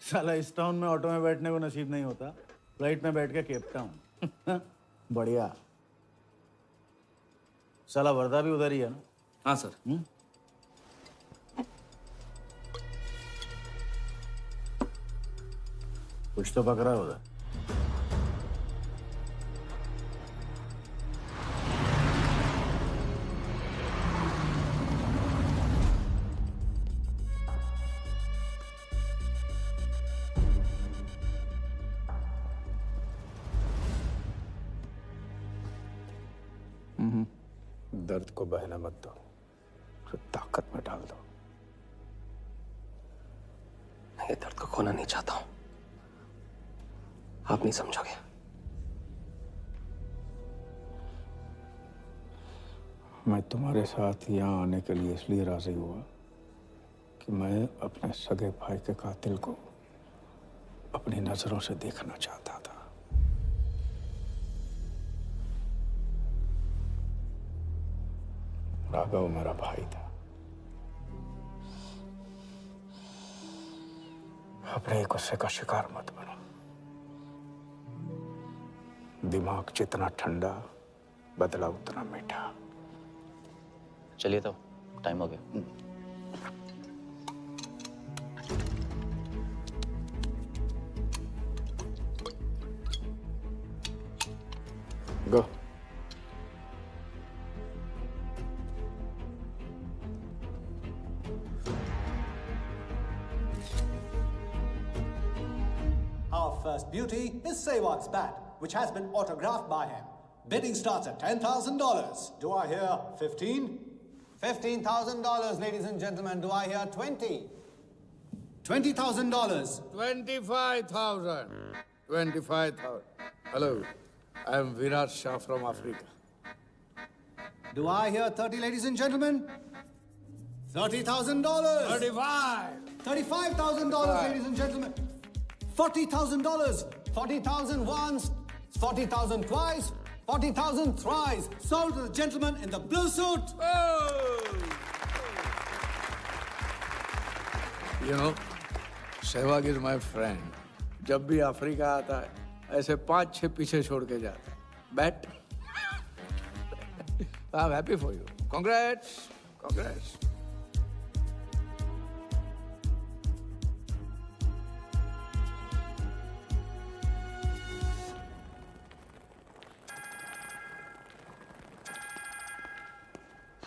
साला इस टाउन में ऑटो में बैठने को नसीब नहीं होता, फ्लाइट में बैठ के केप टाउन। बढ़िया। साला वर्धा भी उधर ही है ना? हाँ सर। कुछ तो पकड़ा उधर। दर्द को बहना मत दो, उसे ताकत में डाल दो। मैं ये दर्द को खोना नहीं चाहता हूं, आप नहीं समझोगे। मैं तुम्हारे साथ यहाँ आने के लिए इसलिए राजी हुआ कि मैं अपने सगे भाई के कातिल को अपनी नजरों से देखना चाहता था। राघव मेरा भाई था। अपने गुस्से का शिकार मत बनो। दिमाग जितना ठंडा, बदला उतना मीठा। चलिए तो टाइम हो गया। गो। Our first beauty is Sehwag's bat, which has been autographed by him. Bidding starts at $10,000. Do I hear 15? $15,000, ladies and gentlemen. Do I hear 20? $20,000. 25,000. 25,000. Hello, I am Virat Shah from Africa. Do I hear 30, ladies and gentlemen? $30,000. 35. $35,000, ladies and gentlemen. $40,000. 40,000 once, 40,000 twice, 40,000 thrice. Sold to the gentleman in the blue suit. You know, Sehwag is my friend. जब भी अफ्रीका आता है, ऐसे 5-6 पीछे छोड़ के जाता है. Bet? I'm happy for you. Congrats. Congrats.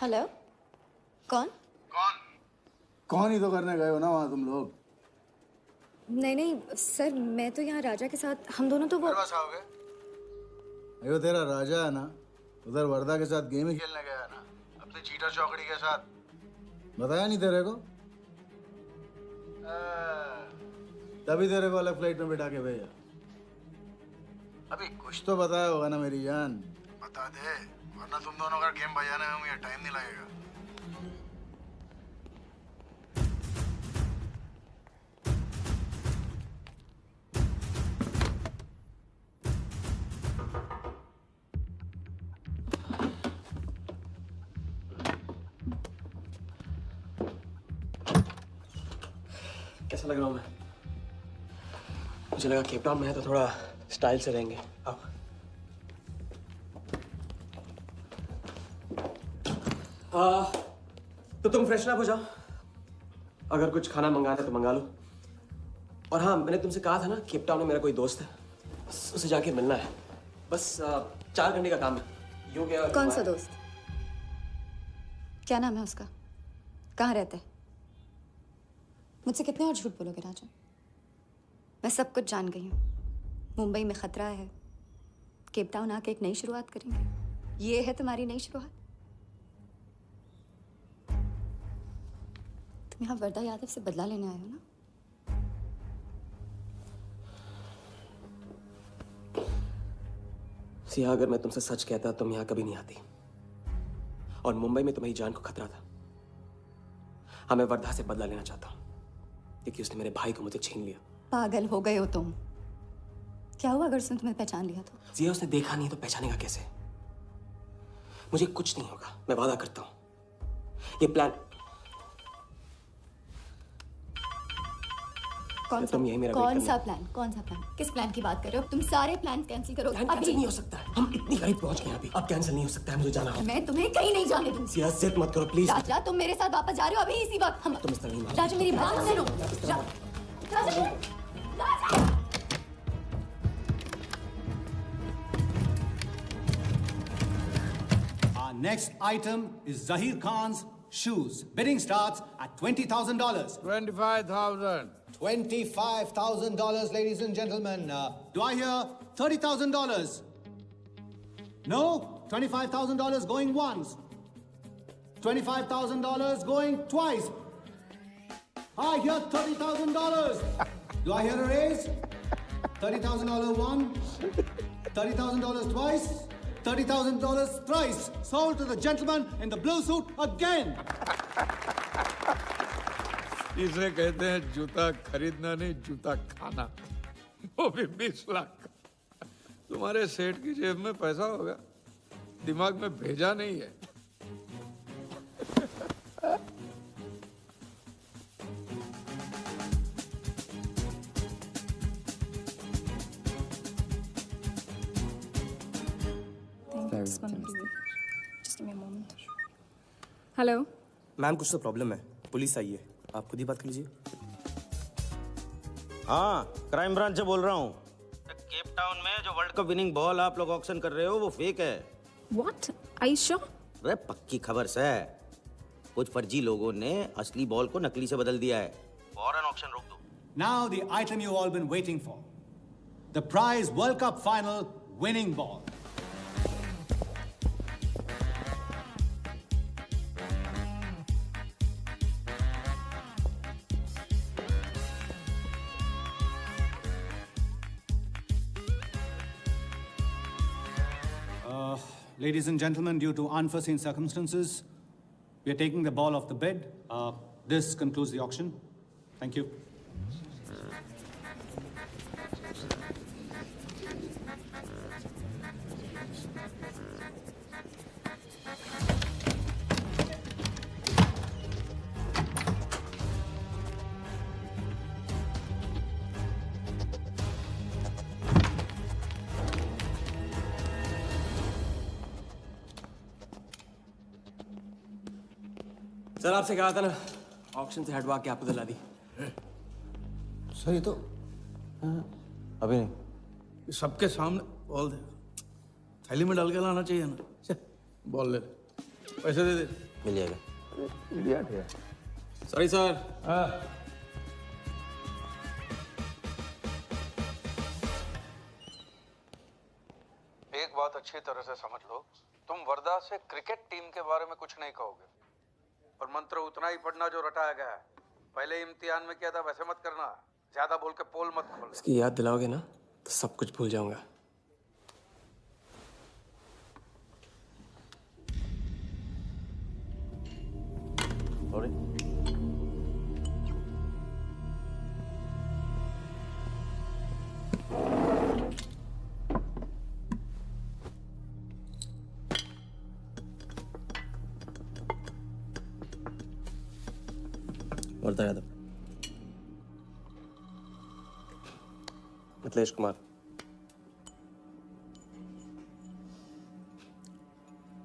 Hello, कौन? कौन ही तो करने गए हो ना वहाँ तुम लोग? नहीं नहीं सर, मैं तो यहाँ राजा के साथ, हम दोनों तो वो। आओगे? अयो तेरा राजा है ना, उधर वर्धा के साथ गेम ही खेलने गया है ना, अपनी चीटर चौकड़ी के साथ। बताया नहीं तेरे को? तभी तेरे को अलग फ्लाइट में बिठा के भेजा। अभी कुछ तो बताया होगा ना मेरी जान, बता दे, वरना तुम दोनों का गेम बजाने में मुझे टाइम नहीं लगेगा। कैसा लग रहा हूँ मैं? मुझे लगा केप टाउन में है तो थोड़ा स्टाइल से रहेंगे। आओ। तो तुम फ्रेशन अप हो जाओ, अगर कुछ खाना मंगाना है तो मंगा लो। और हाँ, मैंने तुमसे कहा था ना, केप टाउन में मेरा कोई दोस्त है, बस उसे जाके मिलना है। बस 4 घंटे का काम है। यो गया। कौन सा दोस्त? क्या नाम है उसका? कहाँ रहता है? मुझसे कितने और झूठ बोलोगे राजा? मैं सब कुछ जान गई हूँ। मुंबई में खतरा है, केप टाउन आके एक नई शुरुआत करेंगे। ये है तुम्हारी नई शुरुआत? तुम यहाँ वर्धा यादव से बदला लेने आए हो ना? सिया, अगर मैं तुमसे सच कहता तुम यहाँ कभी नहीं आती। और मुंबई में तुम्हारी जान को खतरा था। हाँ, मैं वर्धा से बदला लेना चाहता हूँ, क्योंकि उसने मेरे भाई को मुझे छीन लिया। पागल हो गए हो तुम? क्या हुआ अगर उसने तुम्हें पहचान लिया तो? सिया, उसने देखा नहीं तो पहचानेगा कैसे? मुझे कुछ नहीं होगा, मैं वादा करता हूँ। ये प्लान कौन सा? तुम यही मेरा कौन सा प्लान? कौन सा प्लान? किस प्लान की बात कर रहे हो? तुम सारे प्लान कैंसिल करो। कैंसिल नहीं हो सकता है, हम इतनी करीब पहुंच गए अभी। अब कैंसिल नहीं हो सकता है, मुझे जाना होगा। मैं तुम्हें कहीं नहीं जाने दूंगी। सिया, जिद मत करो प्लीज। राजा, तुम मेरे साथ वापस जा रहे हो अभी इसी वक्त? हम तुम इस तरह नहीं मान। राजा, मेरी बात सुनो। राजा, राजा। Our next item is Zahir Khan's shoes. Bidding starts at $20,000. 25,000. $25,000, ladies and gentlemen. Do I hear $30,000? No? $25,000 going once. $25,000 going twice. I hear $30,000. Do I hear a raise? $30,000 once. $30,000 twice. $30,000 thrice. Sold to the gentleman in the blue suit again. इसे कहते हैं जूता खरीदना नहीं, जूता खाना, वो भी 20 लाख। तुम्हारे सेठ की जेब में पैसा होगा, दिमाग में भेजा नहीं है। हेलो मैम, कुछ तो प्रॉब्लम है, पुलिस आई है, आप खुद ही बात कर लीजिए। हाँ, क्राइम ब्रांच से बोल रहा हूँ। केप टाउन में जो वर्ल्ड कप विनिंग बॉल आप लोग ऑक्शन कर रहे हो वो फेक है। व्हाट? Are you sure? अरे पक्की खबर से। कुछ फर्जी लोगों ने असली बॉल को नकली से बदल दिया है। फौरन ऑक्शन रोक दो। Now the item you all been waiting for. The prize World Cup final winning ball. Ladies and gentlemen, due to unforeseen circumstances, we are taking the ball off the bid. This concludes the auction. Thank you. Sir, आपसे कहा था ना, ऑक्शन से हटवा के आपको दिला दी। सर ये तो अभी नहीं। सबके सामने बॉल दे, थैली में डाल के लाना चाहिए ना। बॉल ले ले, पैसे दे दे। मिल जाएगा। इडियट है। Sorry sir. एक बात अच्छी तरह से समझ लो, तुम वर्धा से क्रिकेट टीम के बारे में कुछ नहीं कहोगे, और मंत्र उतना ही पढ़ना जो रटाया गया है। पहले इम्तिहान में किया था वैसे मत करना, ज्यादा बोल के पोल मत खोल। इसकी याद दिलाओगे ना तो सब कुछ भूल जाऊंगा। वर्धा यादव। मिथिलेश कुमार।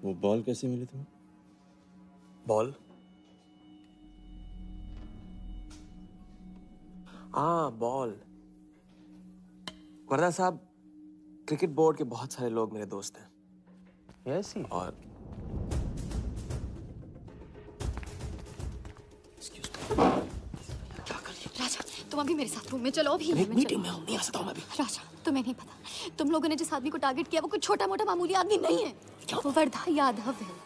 वो बॉल कैसे मिली तुम्हें? बॉल? हाँ, बॉल। वर्धा साहब, क्रिकेट बोर्ड के बहुत सारे लोग मेरे दोस्त हैं। Yes he. और राजा, तुम अभी मेरे साथ रूम में चलो। अभी मीटिंग में हूँ, नहीं आ सकता हूँ मैं अभी। राजा, तुम्हें नहीं पता, तुम लोगों ने जिस आदमी को टारगेट किया वो कोई छोटा मोटा मामूली आदमी नहीं है। वो वर्धा यादव है।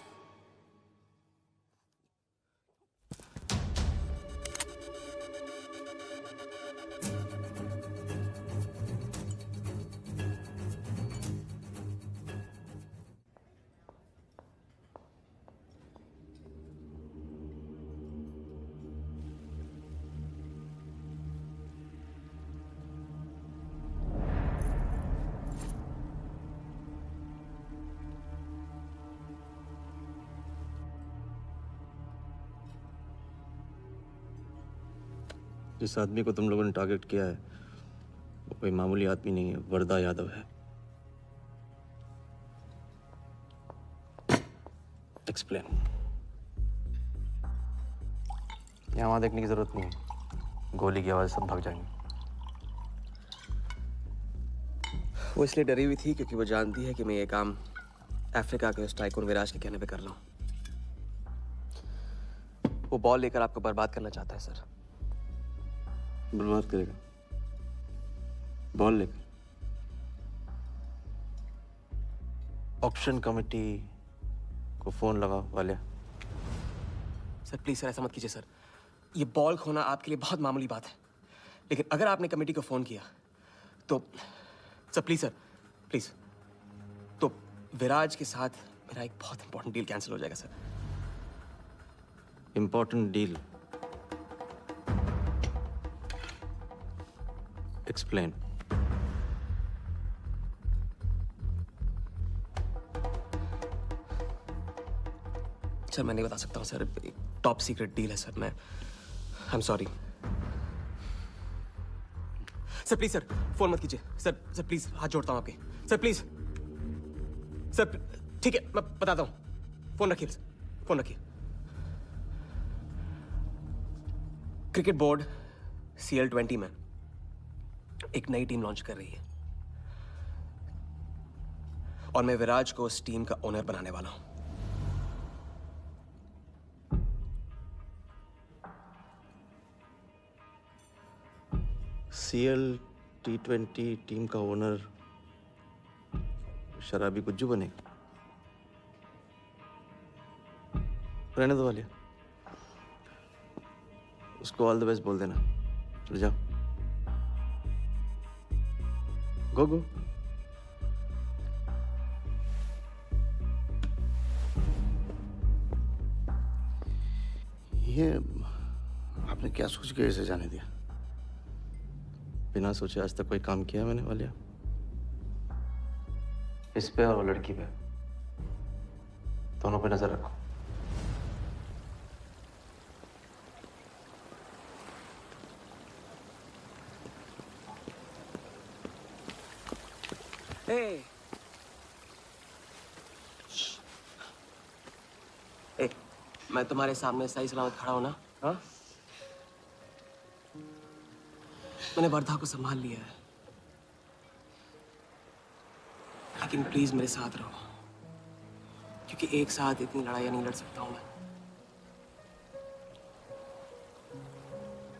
जिस आदमी को तुम लोगों ने टारगेट किया है वो कोई मामूली आदमी नहीं है, वर्धा यादव है। एक्सप्लेन। यहाँ वहाँ देखने की जरूरत नहीं है, गोली की आवाज सब भाग जाएंगे। वो इसलिए डरी हुई थी क्योंकि वो जानती है कि मैं ये काम अफ्रीका के उस टाइकून विराज के कहने पे कर रहा हूँ। वो बॉल लेकर आपको बर्बाद करना चाहता है सर। बर्बाद करेगा? बॉल लेकर? ऑक्शन कमेटी को फोन लगाओ वालिया। सर प्लीज सर, ऐसा मत कीजिए सर। ये बॉल खोना आपके लिए बहुत मामूली बात है, लेकिन अगर आपने कमेटी को फोन किया तो सर प्लीज सर, प्लीज, तो विराज के साथ मेरा एक बहुत इंपॉर्टेंट डील कैंसिल हो जाएगा sir. Important deal? Explain. Sir मैं नहीं बता सकता हूँ सर, एक टॉप सीक्रेट डील है सर। मैं I am sorry sir. Please sir, phone मत कीजिए सर। सर प्लीज, हाथ जोड़ता हूँ आपके। सर प्लीज सर, ठीक है मैं बताता हूँ। फोन रखिए सर, फोन रखिए। क्रिकेट बोर्ड CL20 में एक नई टीम लॉन्च कर रही है और मैं विराज को उस टीम का ओनर बनाने वाला हूं। CL T20 टीम का ओनर शराबी गुज्जू बनेगा? रहने दो वालिया, उसको ऑल द बेस्ट बोल देना। चले जाओ, गो गो। ये आपने क्या सोच के इसे जाने दिया? बिना सोचे आज तक कोई काम किया मैंने वालिया? इस पे और वो लड़की पे, दोनों पे नजर रखो। ए, मैं तुम्हारे सामने सही सलामत खड़ा हूं ना? हाँ? मैंने वर्धा को संभाल लिया है, लेकिन प्लीज मेरे साथ रहो, क्योंकि एक साथ इतनी लड़ाइयां नहीं लड़ सकता हूं मैं।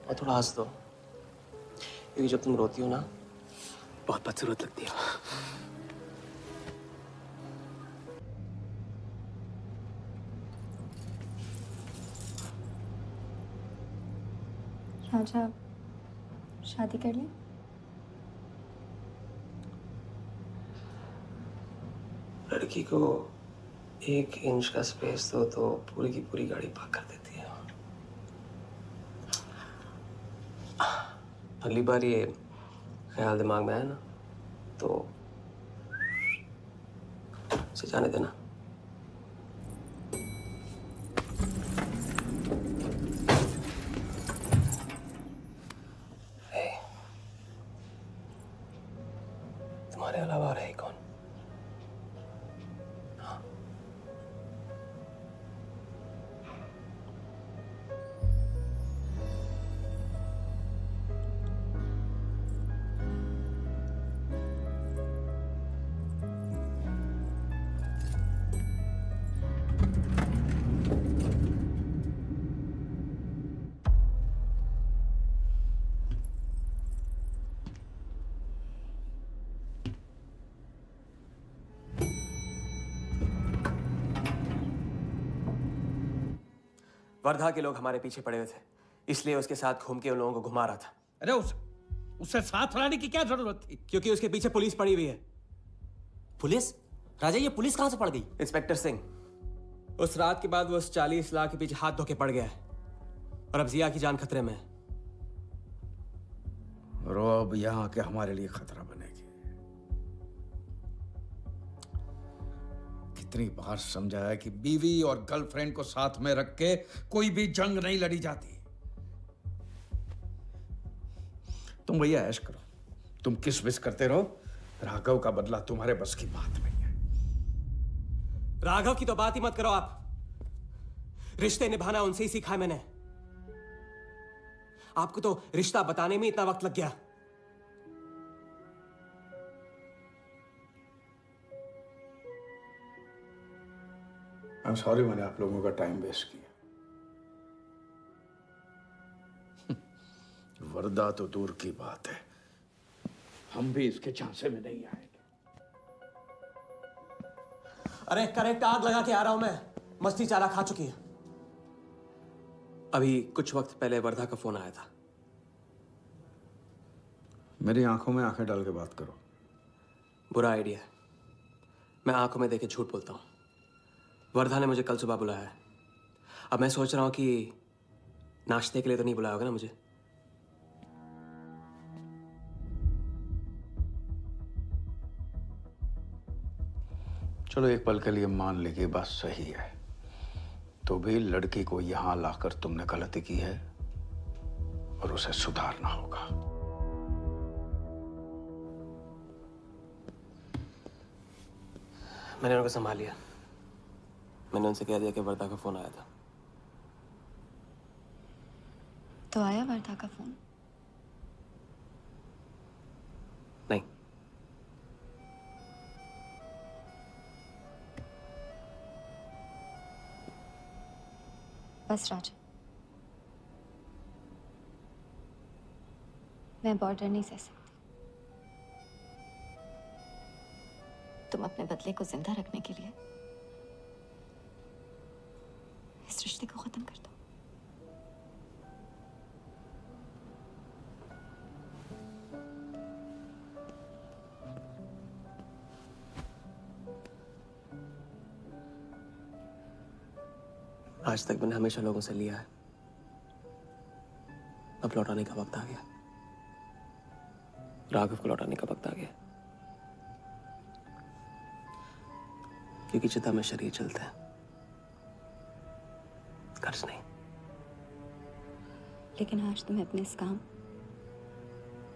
और थोड़ा हंस दो, क्योंकि जब तुम रोती हो ना बहुत बदसूरत लगती हो। राजा शादी कर ले। लड़की को 1 इंच का स्पेस दो तो पूरी की पूरी गाड़ी पार्क कर देती है। अगली बार ये ख्याल दिमाग में आया ना तो उसे जाने देना। तुम्हारे अलावा और है कौन? वर्धा के लोग हमारे पीछे पड़े हुए थे, इसलिए उसके साथ घूम के उन लोगों को घुमा रहा था। अरे उससे साथ लाने की क्या जरूरत थी? क्योंकि उसके पीछे पुलिस पड़ी हुई है। पुलिस? राजा ये पुलिस कहां से पड़ गई? इंस्पेक्टर सिंह, उस रात के बाद वो उस 40 लाख के पीछे हाथ धो के पड़ गया है और अब जिया की जान खतरे में है। और वो अब यहाँ के हमारे लिए खतरा बनेगी। कितनी बार समझाया कि बीवी और गर्लफ्रेंड को साथ में रख के कोई भी जंग नहीं लड़ी जाती। तुम भैया ऐश करो, तुम किस विस करते रहो। राघव का बदला तुम्हारे बस की बात नहीं है। राघव की तो बात ही मत करो आप। रिश्ते निभाना उनसे ही सीखा है मैंने। आपको तो रिश्ता बताने में इतना वक्त लग गया। I'm sorry मैंने आप लोगों का टाइम वेस्ट किया। वर्दा तो दूर की बात है, हम भी इसके झांसे में नहीं आएंगे। अरे करेक्ट आग लगा के आ रहा हूं मैं। मस्ती चारा खा चुकी है। अभी कुछ वक्त पहले वर्धा का फोन आया था। मेरी आंखों में आंखें डाल के बात करो। बुरा आइडिया है। मैं आंखों में देखे झूठ बोलता हूं। वर्धा ने मुझे कल सुबह बुलाया है। अब मैं सोच रहा हूं कि नाश्ते के लिए तो नहीं बुलाया होगा ना मुझे। चलो एक पल के लिए मान ली कि बात सही है, तो भी लड़की को यहां लाकर तुमने गलती की है और उसे सुधारना होगा। मैंने उनको संभाल लिया। मैंने उनसे कह दिया कि वर्धा का फोन आया था। तो आया वर्धा का फोन? नहीं। बस राजा, मैं बॉर्डर नहीं सह सकती। तुम अपने बदले को जिंदा रखने के लिए इस रिश्ते को खत्म कर दो। आज तक मैंने हमेशा लोगों से लिया है, अब लौटाने का वक्त आ गया। राघव को लौटाने का वक्त आ गया। क्योंकि चिता में शरीर चलता है, कर्ज नहीं। लेकिन आज तुम्हें अपने इस काम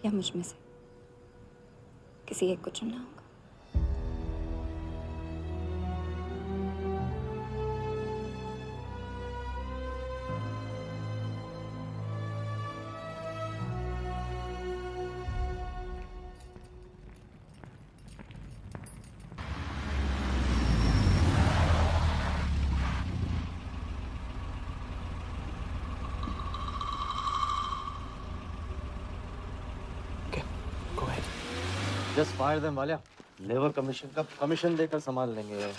या मुझ में से किसी एक को चुनना होगा। Just fire them Walia. Labour commission का कमीशन देकर संभाल लेंगे।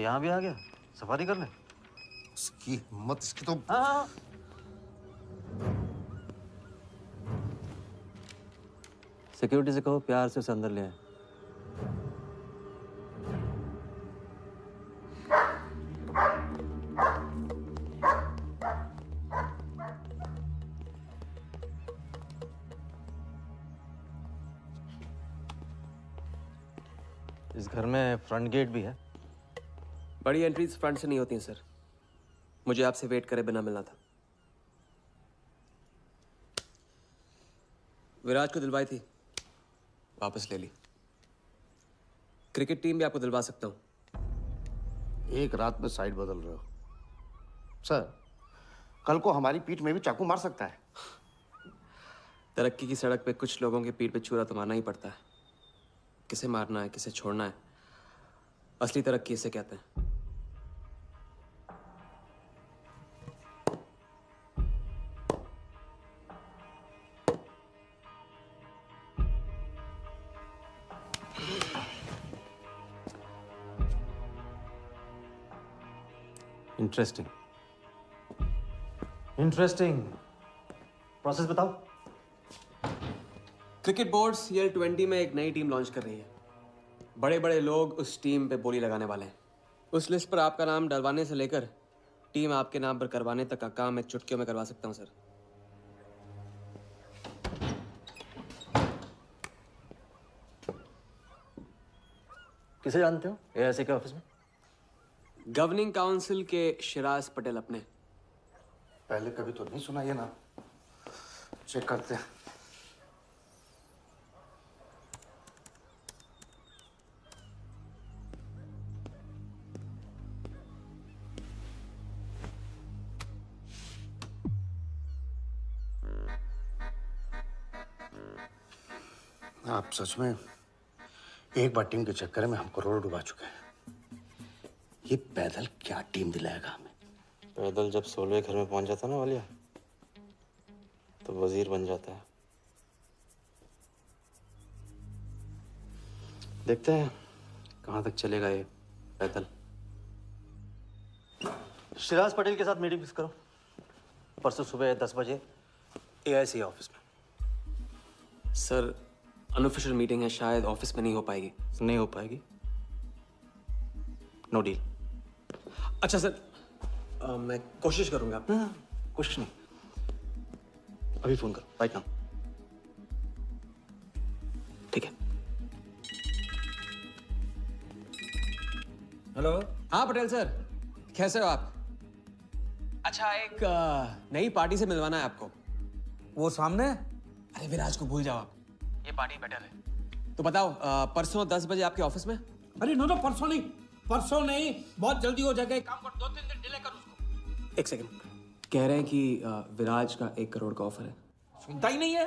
ये यहाँ भी आ गया सफारी करने। उसकी हिम्मत, इसकी तो। हाँ। सिक्योरिटी से कहो प्यार से उसे अंदर ले आए। इस घर में फ्रंट गेट भी है। बड़ी एंट्रीज फ्रंट से नहीं होती हैं सर। मुझे आपसे वेट करे बिना मिलना था। विराज को दिलवाई थी, वापस ले ली। क्रिकेट टीम भी आपको दिलवा सकता हूं। एक रात में साइड बदल रहे हो सर। कल को हमारी पीठ में भी चाकू मार सकता है। तरक्की की सड़क पे कुछ लोगों की पीठ पे छुरा तो मारना ही पड़ता है। किसे मारना है, किसे छोड़ना है, असली तरक्की इसे कहते हैं। Interesting interesting. प्रोसेस बताओ। क्रिकेट बोर्ड CL20 में एक नई टीम लॉन्च कर रही है। बड़े बड़े लोग उस टीम पे बोली लगाने वाले हैं। उस लिस्ट पर आपका नाम डलवाने से लेकर टीम आपके नाम पर करवाने तक का काम मैं चुटकियों में करवा सकता हूं सर। किसे जानते हो AIC के ऑफिस में? गवर्निंग काउंसिल के शिराज पटेल अपने। पहले कभी तो नहीं सुना ये नाम। चेक करते हैं। आप सच में एक बार टीम के चक्कर में हम करोड़ डुबा चुके हैं। ये पैदल क्या टीम दिलाएगा हमें? पैदल जब 16वें घर में पहुंच जाता ना वालिया, तो वजीर बन जाता है। देखते हैं कहां तक चलेगा ये पैदल। शिराज पटेल के साथ मीटिंग फिक्स करो परसों सुबह 10 बजे AIC ऑफिस में। सर अनऑफिशियल मीटिंग है, शायद ऑफिस में नहीं हो पाएगी। नहीं हो पाएगी, नो डील। अच्छा सर, मैं कोशिश करूंगा। कोशिश नहीं, अभी फोन करो राइट नाउ। ठीक है। हेलो। हाँ पटेल सर, कैसे हो आप? अच्छा, एक नई पार्टी से मिलवाना है आपको। वो सामने? अरे विराज को भूल जाओ आप, ये पार्टी बेटर है। तो बताओ परसों 10 बजे आपके ऑफिस में? अरे नो परसों नहीं, परसों नहीं, बहुत जल्दी हो जाएगा। एक काम कर, 2-3 दिन डिले कर उसको। एक सेकंड, कह रहे हैं कि विराज का 1 करोड़ का ऑफर है। सुनता ही नहीं है।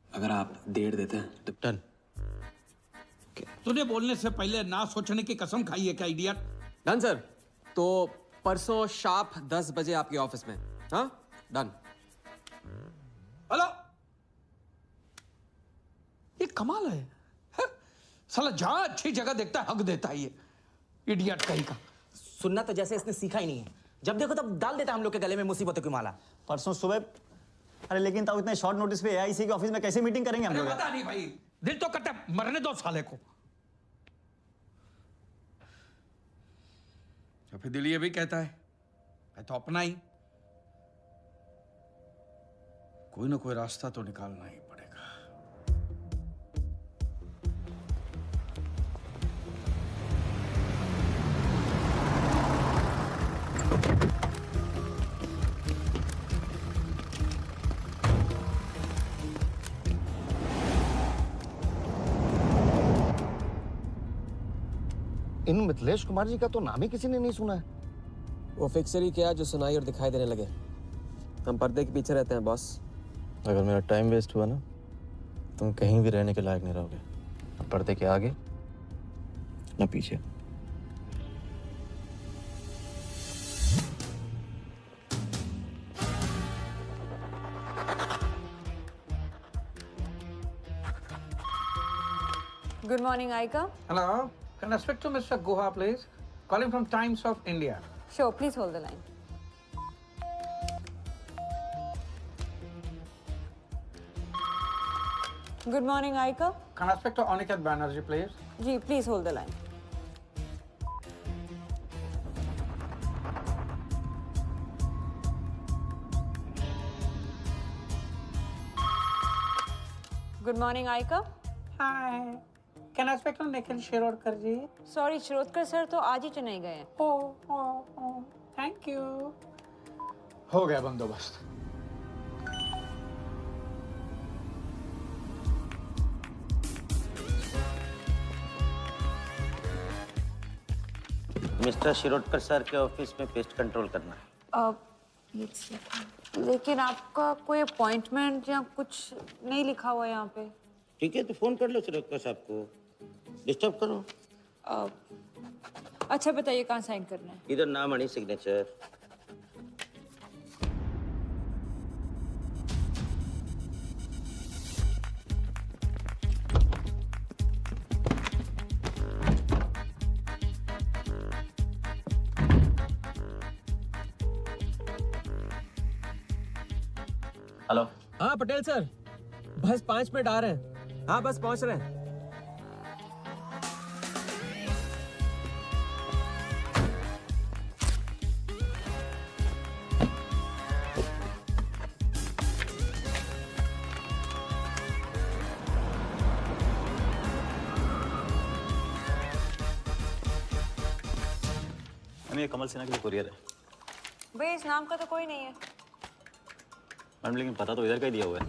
अगर आप 1.5 देते हैं तो डन। तूने बोलने से पहले ना सोचने की कसम खाई है क्या इडियट? Done sir. तो परसों शार्प 10 बजे आपके ऑफिस में। हाँ डन। हेलो, ये कमाल है, साला जहां अच्छी जगह देखता है हक देता है ये इडियट कहीं का। सुनना तो जैसे इसने सीखा ही नहीं है। जब देखो तब डाल देता है हम लोग के गले में मुसीबतों की माला। परसों सुबह। अरे लेकिन ताऊ इतने शॉर्ट नोटिस पे AIC के ऑफिस में कैसे मीटिंग करेंगे हम लोग? पता नहीं भाई, दिल तो करता है मरने दो साले को। तो फिर दिल ये भी कहता है तो अपना ही कोई ना कोई रास्ता तो निकालना ही पड़ेगा। इन मिथिलेश कुमार जी का तो नाम ही किसी ने नहीं सुना है। वो फिक्सर ही क्या जो सुनाई और दिखाई देने लगे। हम पर्दे के पीछे रहते हैं बॉस। अगर मेरा टाइम वेस्ट हुआ ना, तुम कहीं भी रहने के लायक नहीं रहोगे, न पर्दे के आगे न पीछे। Good morning, Aika. Hello. Can I speak to Mr. Guha, please? calling from Times of India. Sure, please hold the line. Good morning, Aika. Can I speak to Aniket Banerjee, please? Ji, please hold the line. Good morning, Aika. Hi. Can I speak to Nikhil Shirodkar ji? Sorry, Shirodkar sir तो आज ही चेन्नई गए हैं. Oh, thank you. हो गया बंदोबस्त. मिस्टर शिरोडकर सर के ऑफिस में पेस्ट कंट्रोल करना है. लेकिन आपका कोई अपॉइंटमेंट या कुछ नहीं लिखा हुआ यहाँ पे. ठीक है तो फोन कर लो शिरोडकर साहब को. डिस्टर्ब करो. अच्छा बताइए कहाँ साइन करना है. इधर नाम आणि सिग्नेचर. हेलो. हाँ पटेल सर, बस 5 मिनट आ रहे हैं. हाँ बस पहुंच रहे हैं. ये कमल सिन्हा के लिए कुरियर है. भैया इस नाम का तो कोई नहीं है. मैडम लेकिन पता तो इधर का ही दिया हुआ है.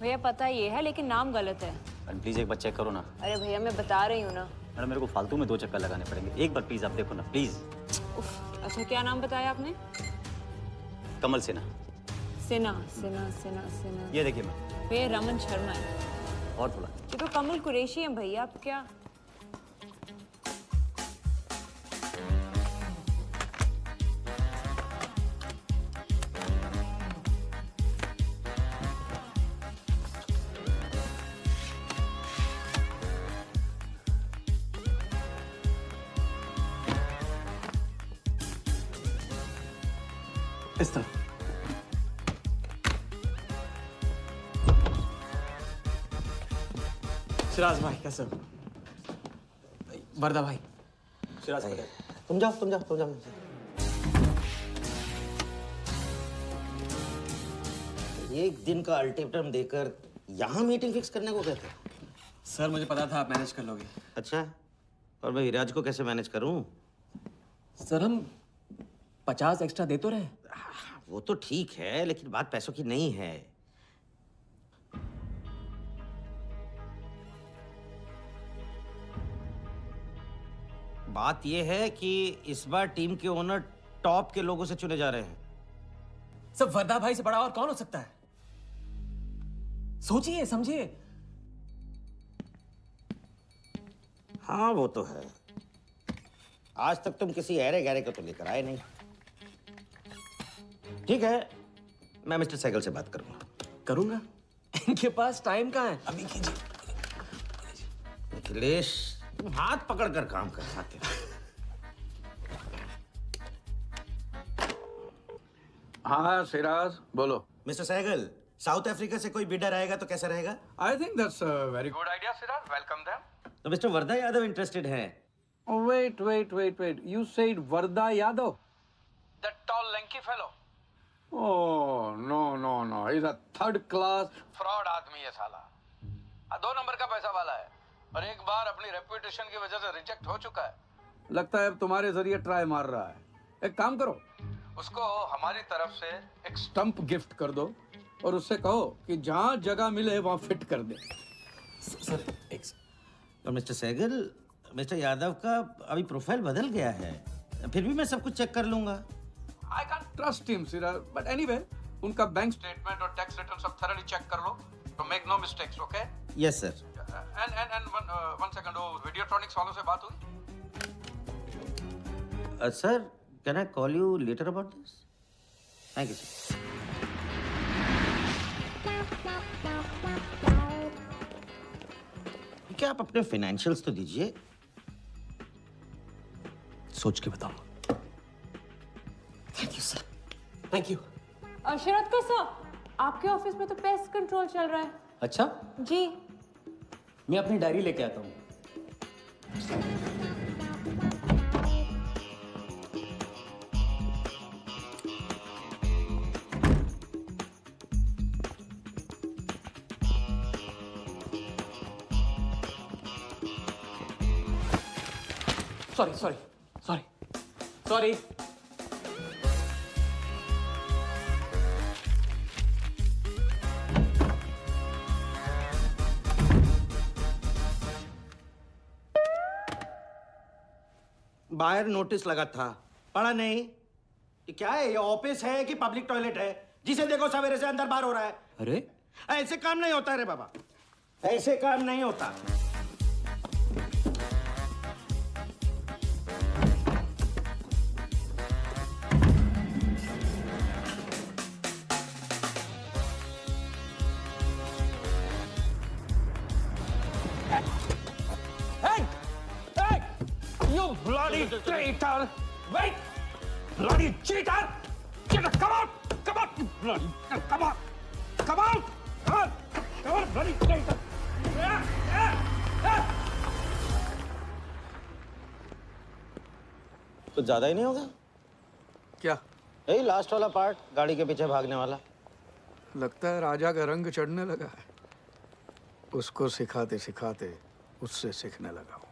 भैया पता ये है लेकिन नाम गलत है. मैडम प्लीज एक बार चेक करो ना. अरे भैया मैं बता रही हूँ ना. मैडम मेरे को फालतू में 2 चक्कर लगाने पड़ेंगे. एक बार प्लीज आप देखो ना प्लीज. अच्छा क्या नाम बताया आपने. कमल सिन्हा. सिन्हा सिन्हा सिन्हा सिन्हा. ये देखिए मैम. भैया रमन शर्मा है. और थोड़ा. ये तो कमल कुरैशी है भैया. आप क्या. इस तरह. सिराज भाई कैसे हो. वर्दा भाई. सिराज भाई. तुम जाओ. एक दिन का अल्टीमेटम देकर यहाँ मीटिंग फिक्स करने को कहते. सर मुझे पता था आप मैनेज कर लोगे. अच्छा और मैं हिराज को कैसे मैनेज करूं. सर हम 50 एक्स्ट्रा दे तो रहे. वो तो ठीक है लेकिन बात पैसों की नहीं है. बात यह है कि इस बार टीम के ओनर टॉप के लोगों से चुने जा रहे हैं. सब वर्दा भाई से बड़ा और कौन हो सकता है. सोचिए समझिए. हाँ वो तो है. आज तक तुम किसी ऐरे गहरे को तो लेकर आए नहीं. ठीक है मैं मिस्टर सहगल से बात करूंगा. इनके पास टाइम कहाँ है. अभी कीजिए. अखिलेश तुम हाथ पकड़ कर काम कर सकते हो. हाँ सिराज बोलो. मिस्टर सहगल साउथ अफ्रीका से कोई बिडर आएगा तो कैसा रहेगा. I think that's a very good idea Siraj. Welcome them. तो मिस्टर वर्दा यादव इंटरेस्टेड हैं. Wait. You said Varda Yadav? That tall, lanky fellow? Oh, no. He's a third-class fraud आदमी है साला. 2 नंबर का पैसा वाला है. और एक बार अपनी रेपुटेशन की वजह से रिजेक्ट हो चुका है. लगता है अब तुम्हारे जरिए ट्राई मार रहा है. एक काम करो. उसको हमारी तरफ से एक स्टंप गिफ्ट कर दो और उससे कहो कि जहाँ जगह मिले वहाँ फिट कर दे. सर एक. और मिस्टर सहगल मिस्टर यादव का अभी प्रोफाइल बदल गया है. फिर भी मैं सब कुछ चेक कर लूंगा. I can't trust him, Siraj. But anyway, उनका बैंक स्टेटमेंट और टैक्स रिटर्न सब thoroughly चेक कर लो. तो make no mistakes, okay? Yes, sir. And one second, वो Videotronics वालों से बात हुई? Sir, can I call you later about this? Thank you, sir. क्या आप अपने फाइनेंशियल्स तो दीजिए. सोच के बताऊंगा। Thank you sir, thank you. Sharad का सर, आपके ऑफिस में तो पेस्ट कंट्रोल चल रहा है। अच्छा, जी। मैं अपनी डायरी लेके आता हूँ। Sorry sorry sorry sorry. बाहर नोटिस लगा था, पढ़ा नहीं? ये क्या है? ये ऑफिस है कि पब्लिक टॉयलेट है? जिसे देखो सवेरे से अंदर बाहर हो रहा है। अरे ऐसे काम नहीं होता रे बाबा, ऐसे काम नहीं होता। You bloody traitor! Wait! Bloody cheater! Cheater, come out! Come out! You bloody... Come on! Come out! Come on! Come on, bloody traitor! कुछ ज्यादा ही नहीं होगा क्या? यही लास्ट वाला पार्ट, गाड़ी के पीछे भागने वाला। लगता है राजा का रंग चढ़ने लगा है। उसको सिखाते सिखाते उससे सीखने लगा हूं।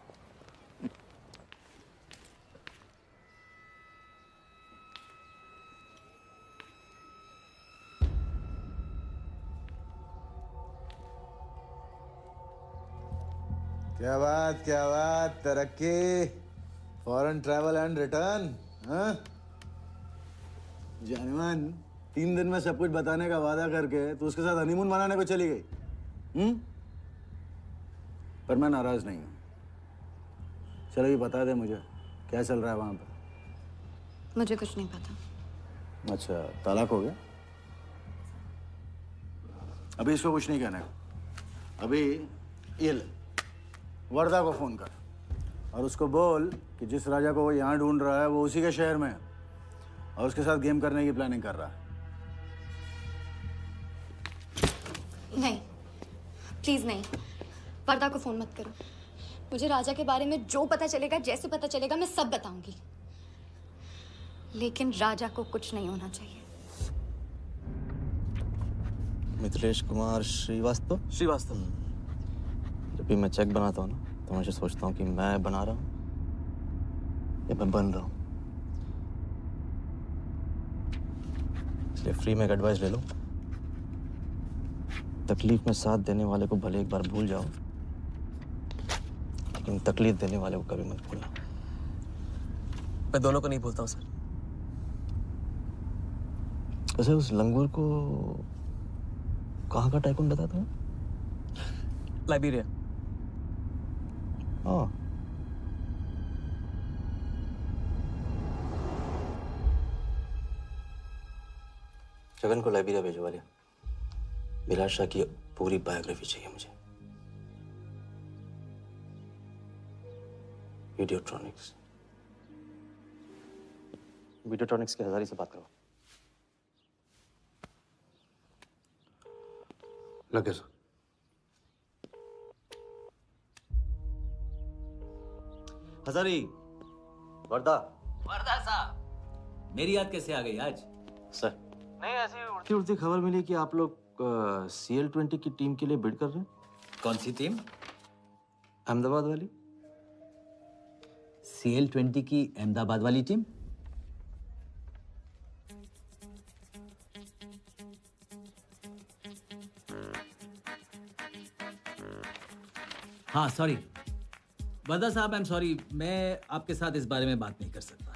क्या बात, तरक्की, फॉरेन ट्रैवल एंड रिटर्न। हाँ, जानमान 3 दिन में सब कुछ बताने का वादा करके तू उसके साथ हनीमून मनाने को चली गई। पर मैं नाराज नहीं हूँ। चलो ये बता दे मुझे, क्या चल रहा है वहां पर? मुझे कुछ नहीं पता। अच्छा, तलाक हो गया? अभी इसको कुछ नहीं कहना है। अभी ये ले, वर्दा को फोन कर और उसको बोल कि जिस राजा को वो यहाँ ढूंढ रहा है वो उसी के शहर में है और उसके साथ गेम करने की प्लानिंग कर रहा है। नहीं, प्लीज नहीं, वर्दा को फोन मत करो। मुझे राजा के बारे में जो पता चलेगा, जैसे पता चलेगा, मैं सब बताऊंगी, लेकिन राजा को कुछ नहीं होना चाहिए। मिथिलेश कुमार श्रीवास्तव। जब भी मैं चेक बनाता हूँ ना, तो मुझे सोचता हूँ कि मैं बना रहा हूँ या मैं बन रहा हूँ। इसलिए फ्री में एक एडवाइस ले लो, तकलीफ में साथ देने वाले को भले एक बार भूल जाओ, लेकिन तकलीफ देने वाले को कभी मत भूलना। मैं दोनों को नहीं भूलता हूँ सर। वैसे उस लंगूर को कहाँ का टाइकून बताया तुम्हें? लाइबेरिया। हाँ, जगन को लाइबेरिया भिजवा लिया। विराट शाह की पूरी बायोग्राफी चाहिए मुझे। वीडियोट्रॉनिक्स के हजारी से बात करो। लगे सर। हजारी, वर्दा। वर्दा साहब, मेरी याद कैसे आ गई आज? सर, नहीं ऐसी उड़ती उड़ती खबर मिली कि आप लोग CL20 की टीम के लिए बिड कर रहे हैं। कौन सी टीम? अहमदाबाद वाली। CL20 की अहमदाबाद वाली टीम? हाँ सॉरी वर्दा साहब, आई एम सॉरी, मैं आपके साथ इस बारे में बात नहीं कर सकता।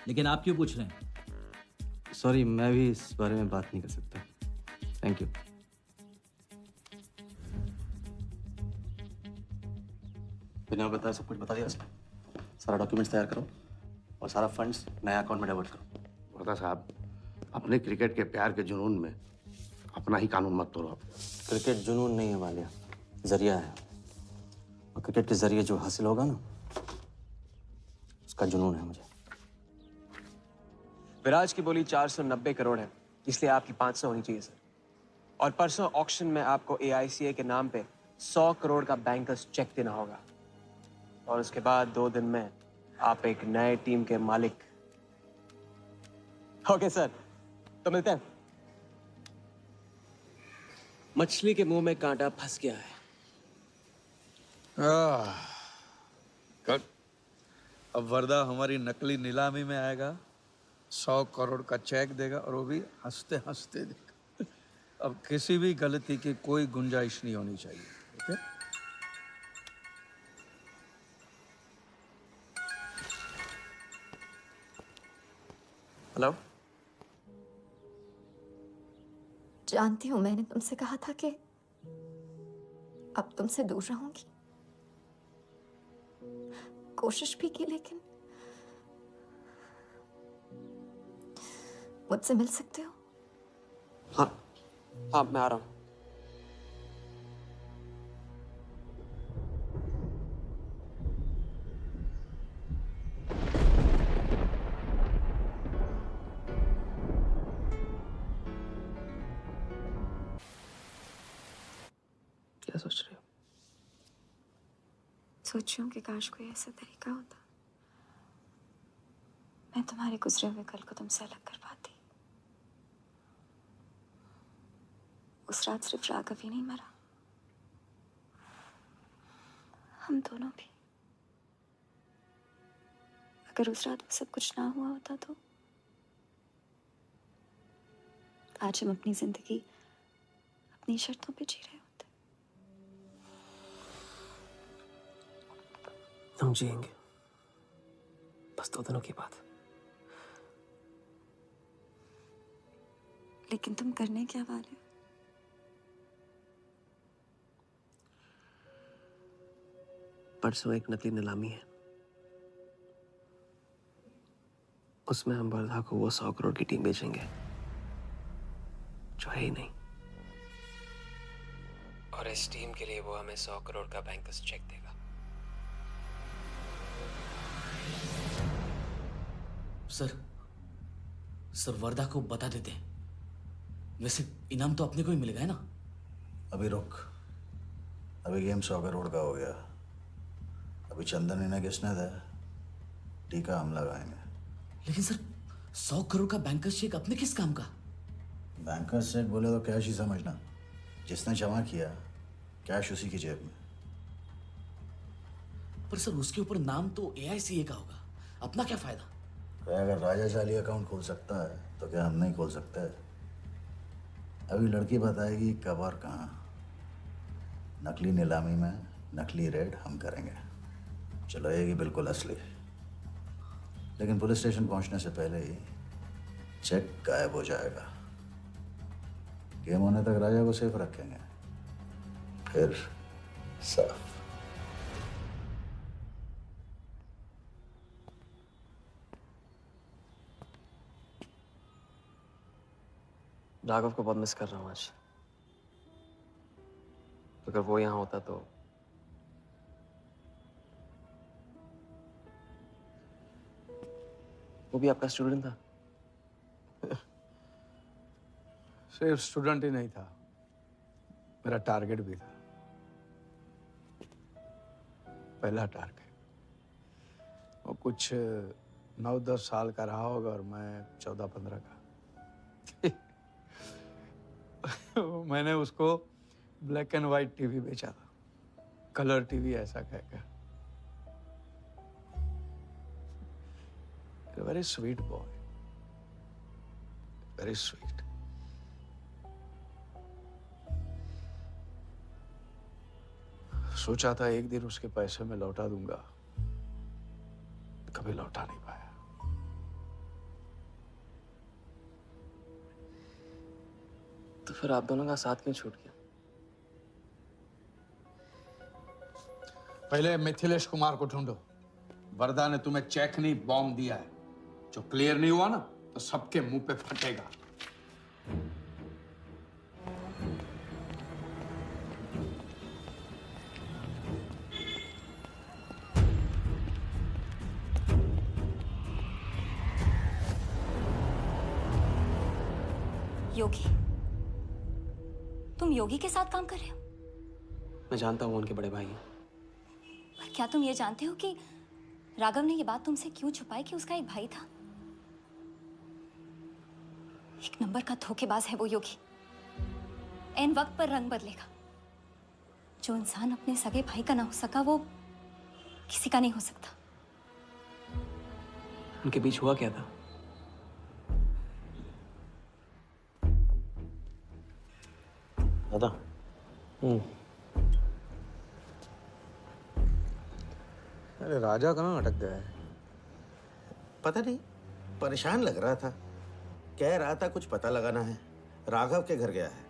लेकिन आप क्यों पूछ रहे हैं? सॉरी, मैं भी इस बारे में बात नहीं कर सकता। Thank you. बिना बताए सब कुछ बता दिया। सारा डॉक्यूमेंट्स तैयार करो और सारा फंड्स नए अकाउंट में डाइवर्ट करो। वर्दा साहब, अपने क्रिकेट के प्यार के जुनून में अपना ही कानून मत तोड़ो। क्रिकेट जुनून नहीं है वालिया, जरिया है। और क्रिकेट के जरिए जो हासिल होगा ना, उसका जुनून है मुझे। विराज की बोली 490 करोड़ है, इसलिए आपकी 500 होनी चाहिए सर। और परसों ऑक्शन में आपको AICA के नाम पे 100 करोड़ का बैंकर्स चेक देना होगा। और उसके बाद 2 दिन में आप एक नए टीम के मालिक। ओके सर, तो मिलते हैं। मछली के मुंह में कांटा फंस गया है। कट। अब वर्दा हमारी नकली नीलामी में आएगा, 100 करोड़ का चेक देगा और वो भी हंसते हंसते देगा। अब किसी भी गलती की कोई गुंजाइश नहीं होनी चाहिए। ओके? हेलो। जानती हूँ मैंने तुमसे कहा था कि अब तुमसे दूर रहूंगी। कोशिश भी की, लेकिन मुझसे मिल सकते हो? हाँ, मैं आ रहा हूँ। क्या सोच रहे हो? सोच रही हूँ कि काश कोई ऐसा तरीका होता मैं तुम्हारे गुजरे हुए कल को तुमसे अलग कर पाती। उस रात सिर्फ राघव ही नहीं मरा, हम दोनों भी। अगर उस रात वो सब कुछ ना हुआ होता तो आज हम अपनी जिंदगी अपनी शर्तों पे जी रहे होते। हम जिएंगे, बस 2 दिनों की बात। लेकिन तुम करने क्या वाले हो? परसों एक नकली नीलामी है, उसमें हम वर्धा को वो 100 करोड़ की टीम बेचेंगे जो है ही नहीं। और इस टीम के लिए वो हमें 100 करोड़ का बैंकर्स चेक देगा। सर वर्दा को बता देते हैं। वैसे इनाम तो अपने को ही मिलेगा है ना? अभी रुक, अभी गेम 100 करोड़ का हो गया। अभी चंदन इन्हें किसने दिया? टीका हम लगाएंगे। लेकिन सर 100 करोड़ का बैंकर्स चेक अपने किस काम का? बैंकर्स चेक बोले तो कैश ही समझना। जिसने जमा किया कैश उसी की जेब में। पर सर उसके ऊपर नाम तो AICA का होगा, अपना क्या फायदा? अगर राजा चाली अकाउंट खोल सकता है तो क्या हम नहीं खोल सकते? अभी लड़की बताएगी कब और कहाँ। नकली नीलामी में नकली रेड हम करेंगे, चलाएगी बिल्कुल असली। लेकिन पुलिस स्टेशन पहुंचने से पहले ही चेक गायब हो जाएगा। गेम होने तक राजा को सेफ रखेंगे, फिर साफ। राघव को बहुत मिस कर रहा हूँ आज। अगर वो यहाँ होता तो वो भी आपका स्टूडेंट था। सिर्फ स्टूडेंट ही नहीं था, मेरा टारगेट भी था। पहला टारगेट। वो कुछ 9-10 साल का रहा होगा और मैं 14-15 का। मैंने उसको ब्लैक एंड व्हाइट टीवी बेचा था, कलर टीवी ऐसा कहकर। Very sweet boy, very sweet. सोचा था एक दिन उसके पैसे में लौटा दूंगा, कभी लौटा नहीं पाया। तो फिर आप दोनों का साथ क्यों छूट गया? पहले मिथिलेश कुमार को ढूंढो। वर्दा ने तुम्हें चेक नहीं बॉम्ब दिया है। जो क्लियर नहीं हुआ ना तो सबके मुंह पे फटेगा। योगी? तुम योगी के साथ काम कर रहे हो? मैं जानता हूँ उनके बड़े भाई हैं। पर क्या तुम ये जानते हो कि राघव ने ये बात तुमसे क्यों छुपाई कि उसका एक भाई था? एक नंबर का धोखेबाज है वो योगी। एन वक्त पर रंग बदलेगा। जो इंसान अपने सगे भाई का ना हो सका वो किसी का नहीं हो सकता। उनके बीच हुआ क्या था? दादा। अरे राजा कहाँ अटक गया है? पता नहीं, परेशान लग रहा था। कह रहा था कुछ पता लगाना है। राघव के घर गया है।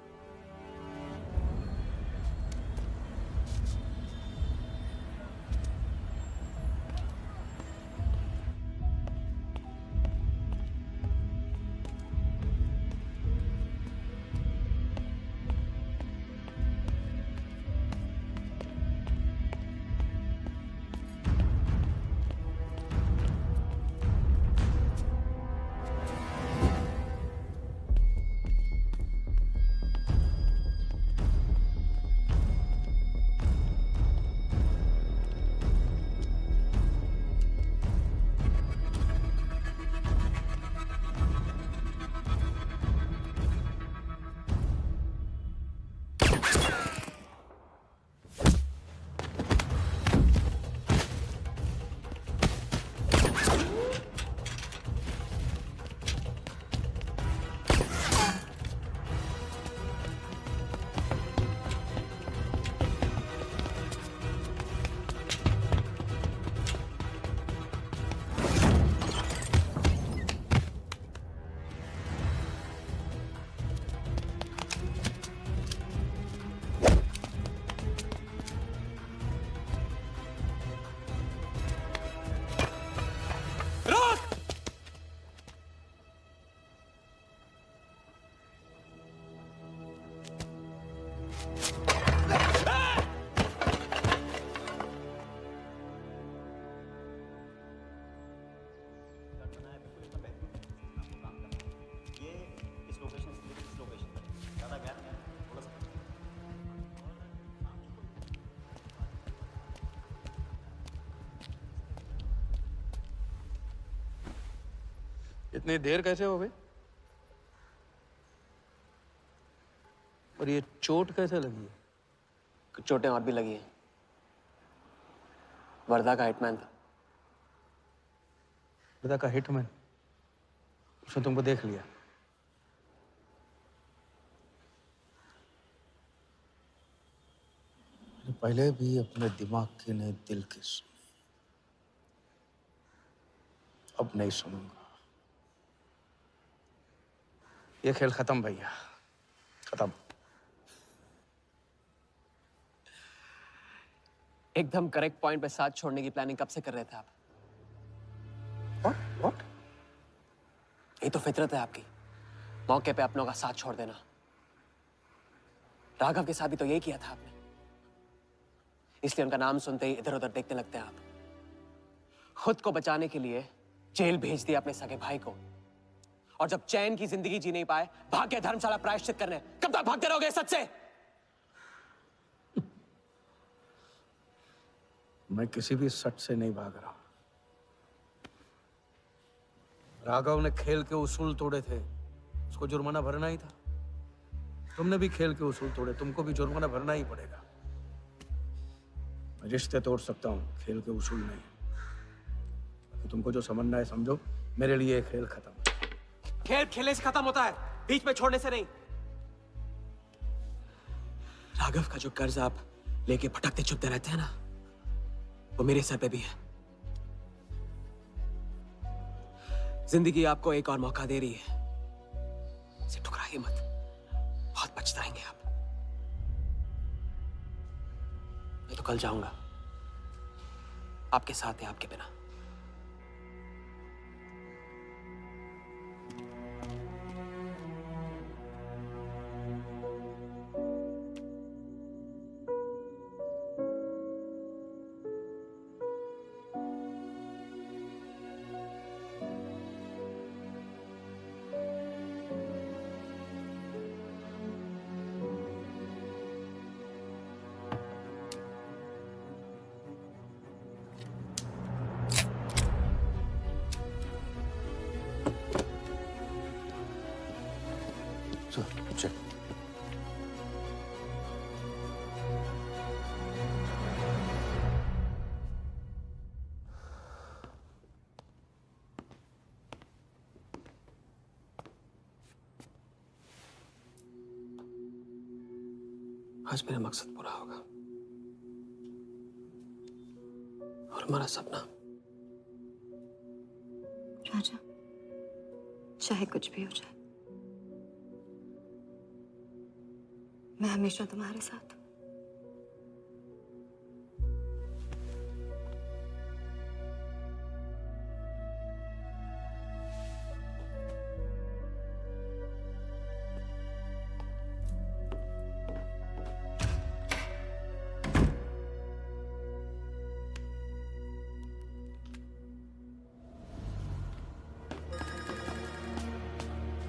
इतनी देर कैसे हो गई? और ये चोट कैसे लगी है? कुछ चोटें और भी लगी हैं। वर्धा का हिटमैन था। वर्धा का हिटमैन? उसने तुमको देख लिया? पहले भी अपने दिमाग की नहीं दिल की सुनी, अब नहीं सुनूंगा। ये खेल खत्म भैया, खत्म। एकदम करेक्ट पॉइंट पे साथ छोड़ने की प्लानिंग कब से कर रहे थे आप? What? ये तो फितरत है आपकी, मौके पे अपनों का साथ छोड़ देना। राघव के साथ भी तो यही किया था आपने, इसलिए उनका नाम सुनते ही इधर उधर देखने लगते हैं आप। खुद को बचाने के लिए जेल भेज दिया अपने सगे भाई को, और जब चैन की जिंदगी जी नहीं पाए भाग के धर्मशाला प्रायश्चित करने। कब तक भागते रहोगे सच से? मैं किसी भी सच से नहीं भाग रहा। राघव ने खेल के उसूल तोड़े थे, उसको जुर्माना भरना ही था। तुमने भी खेल के उसूल तोड़े, तुमको भी जुर्माना भरना ही पड़ेगा। मैं रिश्ते तोड़ सकता हूँ, खेल के उसूल नहीं। तो तुमको जो समझना है समझो, मेरे लिए ये खेल खत्म। खेल खेलने से खत्म होता है, बीच में छोड़ने से नहीं। राघव का जो कर्ज आप लेके भटकते चुपते रहते हैं ना, वो मेरे सर पे भी है। जिंदगी आपको एक और मौका दे रही है, इसे ठुकराइए मत, बहुत पछताएंगे आप। मैं तो कल जाऊंगा, आपके साथ है, आपके बिना। Sir check. आज मेरा मकसद पूरा होगा और हमारा सपना। राजा, चाहे कुछ भी हो जाए, मैं हमेशा तुम्हारे साथ हूं।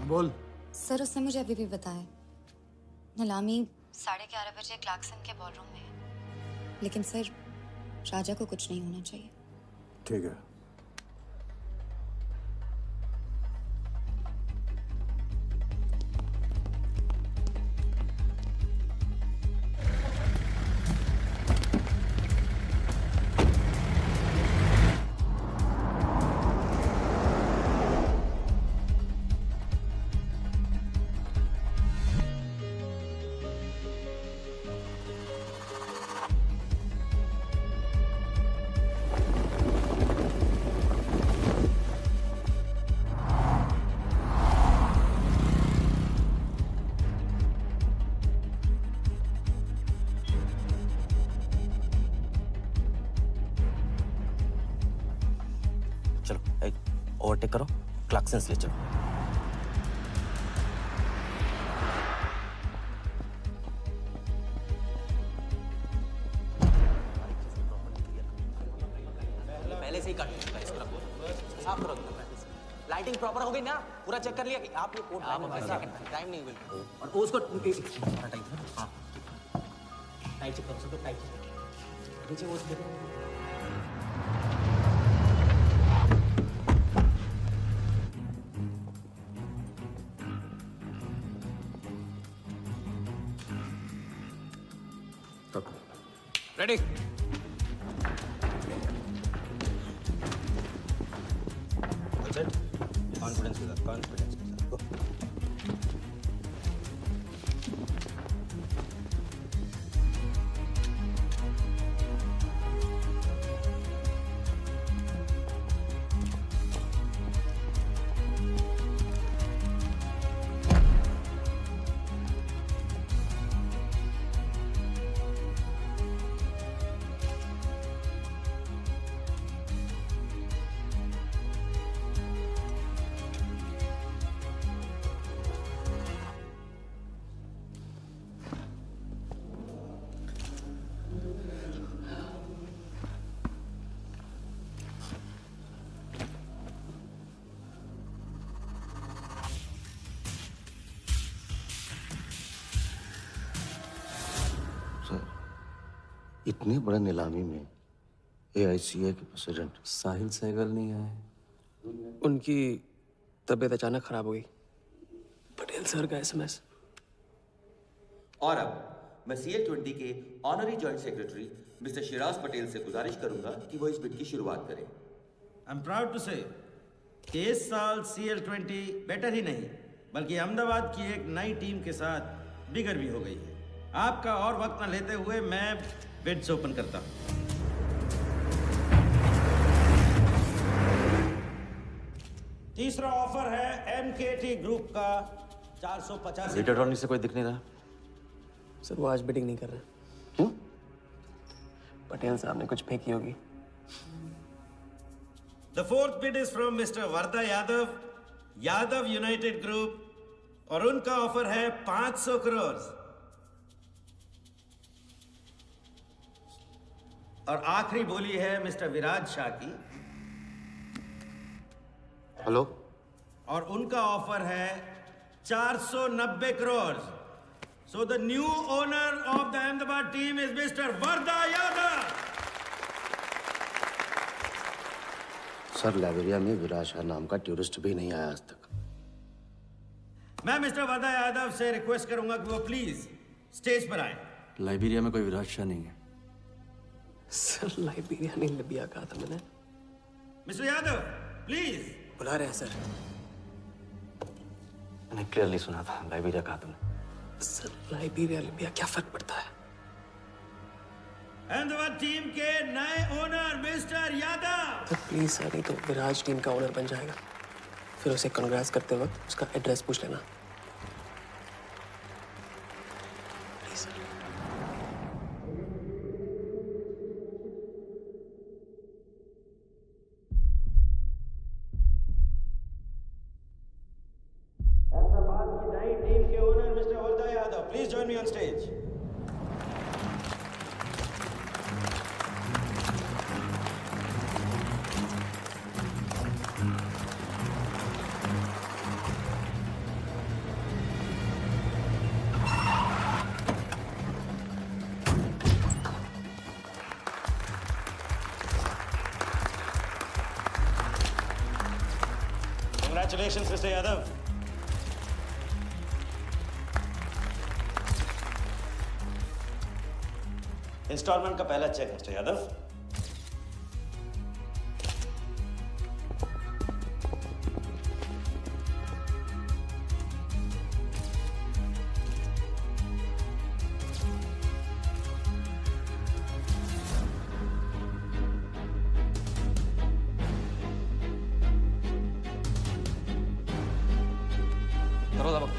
बोल। सर, उसने मुझे अभी भी बताया नीलामी 11:30 बजे क्लार्कसन के बॉलरूम में है। लेकिन सर, राजा को कुछ नहीं होना चाहिए। ठीक है। ओवरटेक करो, क्लार्कसन ले चलो। पहले से ही काट चुका है इसका। साफ करो लाइटिंग प्रॉपर हो गई ना? पूरा चेक कर लिया कि आप ये कोड टाइम नहीं मिल और उसको टाइट हाँ टाइट चेक करो, सब टाइट चेक नीचे वो रेडी। कॉन्फिडेंस के साथ, कॉन्फिडेंस के साथ। इतनी बड़े नीलामी में AICA के प्रेसिडेंट साहिल सहगल नहीं आए। उनकी तबीयत अचानक खराब हो गई। पटेल सर का SMS। और अब मैं CL20 के honorary joint secretary mister Shiraz Patel से गुजारिश करूंगा कि वो इस बिड की शुरुआत करें। आई एम प्राउड टू से कि इस साल CL20 बेटर ही नहीं बल्कि अहमदाबाद की एक नई टीम के साथ बिगर भी हो गई है। आपका और वक्त न लेते हुए मैं बिड्स ओपन करता हूं। तीसरा ऑफर है MKT ग्रुप का 450। लीडर टॉनी से कोई दिख नहीं रहा। सर वो आज बिडिंग नहीं कर रहे। क्यों? पटेल साहब ने कुछ फेंकी होगी। The fourth bid is from Mr. Varda Yadav, Yadav United Group, और उनका ऑफर है 500 करोड़। और आखिरी बोली है मिस्टर विराज शाह की। हेलो। और उनका ऑफर है 490 crore. So the new owner of the Ahmedabad team is Mr. Varda Yadav. Sir, Liberia में विराज शाह नाम का टूरिस्ट भी नहीं आया आज तक। मैं मिस्टर वर्धा यादव से रिक्वेस्ट करूंगा कि वो प्लीज स्टेज पर आए। लाइबेरिया में कोई विराट शाह नहीं है। सर लाइबेरिया नहीं लिबिया कहा था मैंने। Mister Yadav please. बुला रहे हैं सर। मैंने क्लियरली सुना था लाइबेरिया कहा तुमने। सर लाइबेरिया लिबिया क्या फर्क पड़ता है? अहमदाबाद टीम के नए owner mister Yadav. Sir please sir, नहीं तो विराज टीम का ओनर बन जाएगा। फिर उसे कांग्रेस करते वक्त उसका एड्रेस पूछ लेना। Please sir. अहमदाबाद की नई टीम के owner mister Wardha Yadav, please join me on stage. Congratulations, Mr. Yadav. Instalment का पहला चेक मिस्टर यादव। दरवाजा बंद।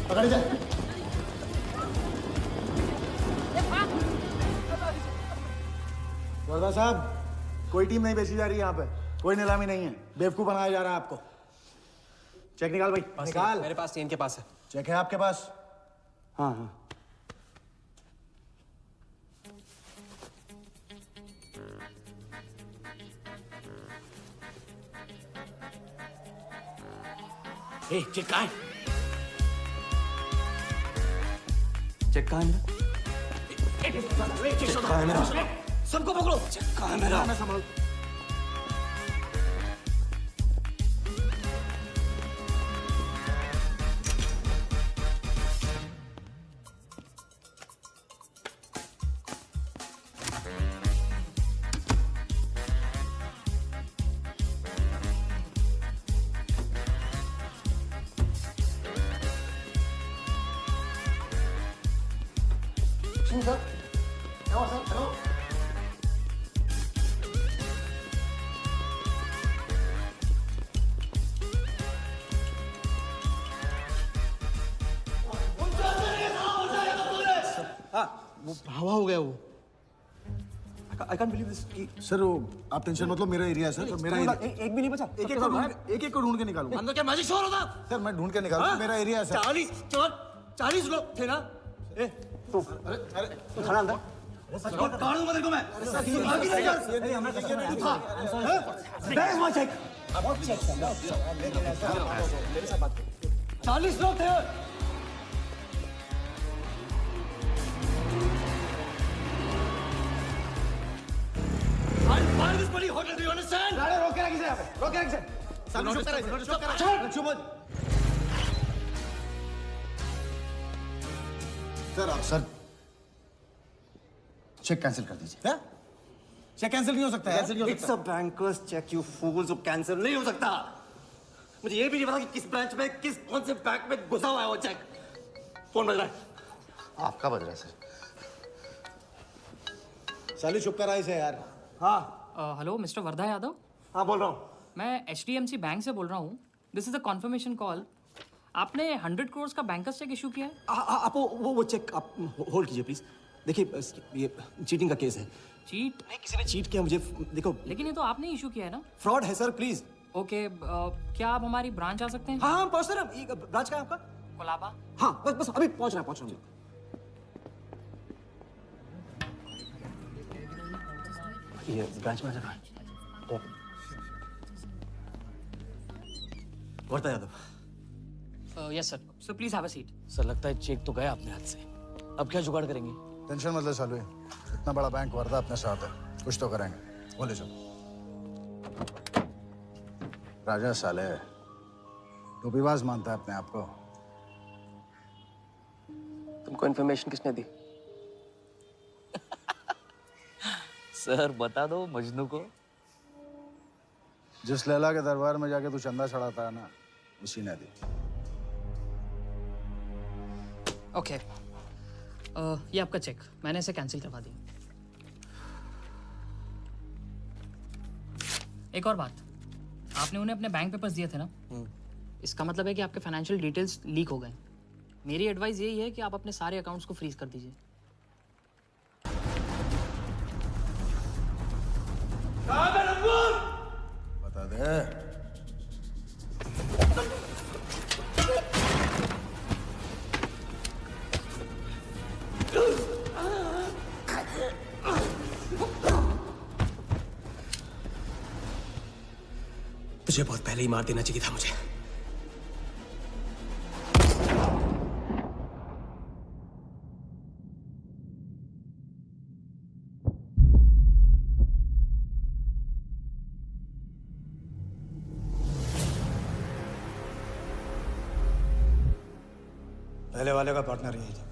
पकड़ जा। वर्धा साहब, कोई टीम नहीं बेची जा रही यहाँ पे, कोई नीलामी नहीं है। बेवकूफ बनाया जा रहा है आपको। चेक निकाल भाई, निकाल। मेरे पास नहीं, इनके पास है। चेक है आपके पास? हाँ हाँ। चेक कहाँ है? चेक कहाँ है मेरा? चेक कहाँ है मेरा? सबको पकड़ो। चेक कहाँ है मेरा? मैं संभाल। वो हवा हो गया वो। I can't believe this कि सर वो आप टेंशन मत लो, मेरा एरिया है सर। तो मेरा एक भी नहीं बचा। एक को ढूंढ के निकालूंगा। अंदर क्या मैजिक शो हो रहा था? सर मैं ढूंढ के निकालूंगा, मेरा एरिया है सर। 40 लोग थे ना? तू खड़ा अंदर। काट दूंगा तेरे को मैं। ये हमें नहीं था। Where is my check? 40 लोग थे। I'll buy this bloody hotel, do you understand? रोके रखिए यहाँ पे, रोके रखिए। सामने चुप करा, चुप करा, चुप मत। सर चेक कैंसिल कर दीजिए। क्या? चेक कैंसिल नहीं हो सकता है? कैंसिल नहीं हो सकता। It's a banker's check, you fools, वो कैंसिल नहीं हो सकता। मुझे ये भी नहीं पता कि किस ब्रांच में, कौन से बैंक में घुसा हुआ है वो चेक। फोन बज रहा है। आपका बज रहा है सर। साली चुप करा इसे यार। हाँ हेलो मिस्टर वर्धा यादव। हाँ बोल रहा हूँ। मैं HDMC बैंक से बोल रहा हूँ। This is a confirmation call. आपने 100 करोड़ का बैंकर्स चेक इशू किया है? आप वो चेक आप होल्ड कीजिए प्लीज। देखिए ये चीटिंग का केस है। चीट? नहीं, किसी ने चीट किया मुझे। देखो, लेकिन ये तो आपने इशू किया है ना। फ्रॉड है सर, प्लीज। ओके, क्या आप हमारी ब्रांच आ सकते हैं? हाँ हाँ, पहुंच रहे हैं। ब्रांच का है आपका? कोलाबा। हाँ, बस अभी पहुंच रहा हूँ। ये ब्रांच मैनेजर है। Wardha Yadav. Yes sir. So please have a seat. Sir लगता है चेक तो गया अपने हाथ से, अब क्या जुगाड़ करेंगे? टेंशन मत ले सालू, इतना बड़ा बैंक वर्धा अपने साथ है, कुछ तो करेंगे। बोले चलो। राजा साले टोपीबाज मानता है अपने आप को। तुमको इन्फॉर्मेशन किसने दी? सर बता दो मजनू को। जिस लैला के दरबार में जाके तू चंदा चढ़ाता है ना, उसी ने दी। ओके, ये आपका चेक, मैंने इसे कैंसिल करवा दिया। एक और बात, आपने उन्हें अपने बैंक पेपर्स दिए थे ना, इसका मतलब है कि आपके फाइनेंशियल डिटेल्स लीक हो गए। मेरी एडवाइस यही है कि आप अपने सारे अकाउंट्स को फ्रीज कर दीजिए। बता दे। तुझे बहुत पहले ही मार देना चाहिए था मुझे। पहले वाले का पार्टनर यही था।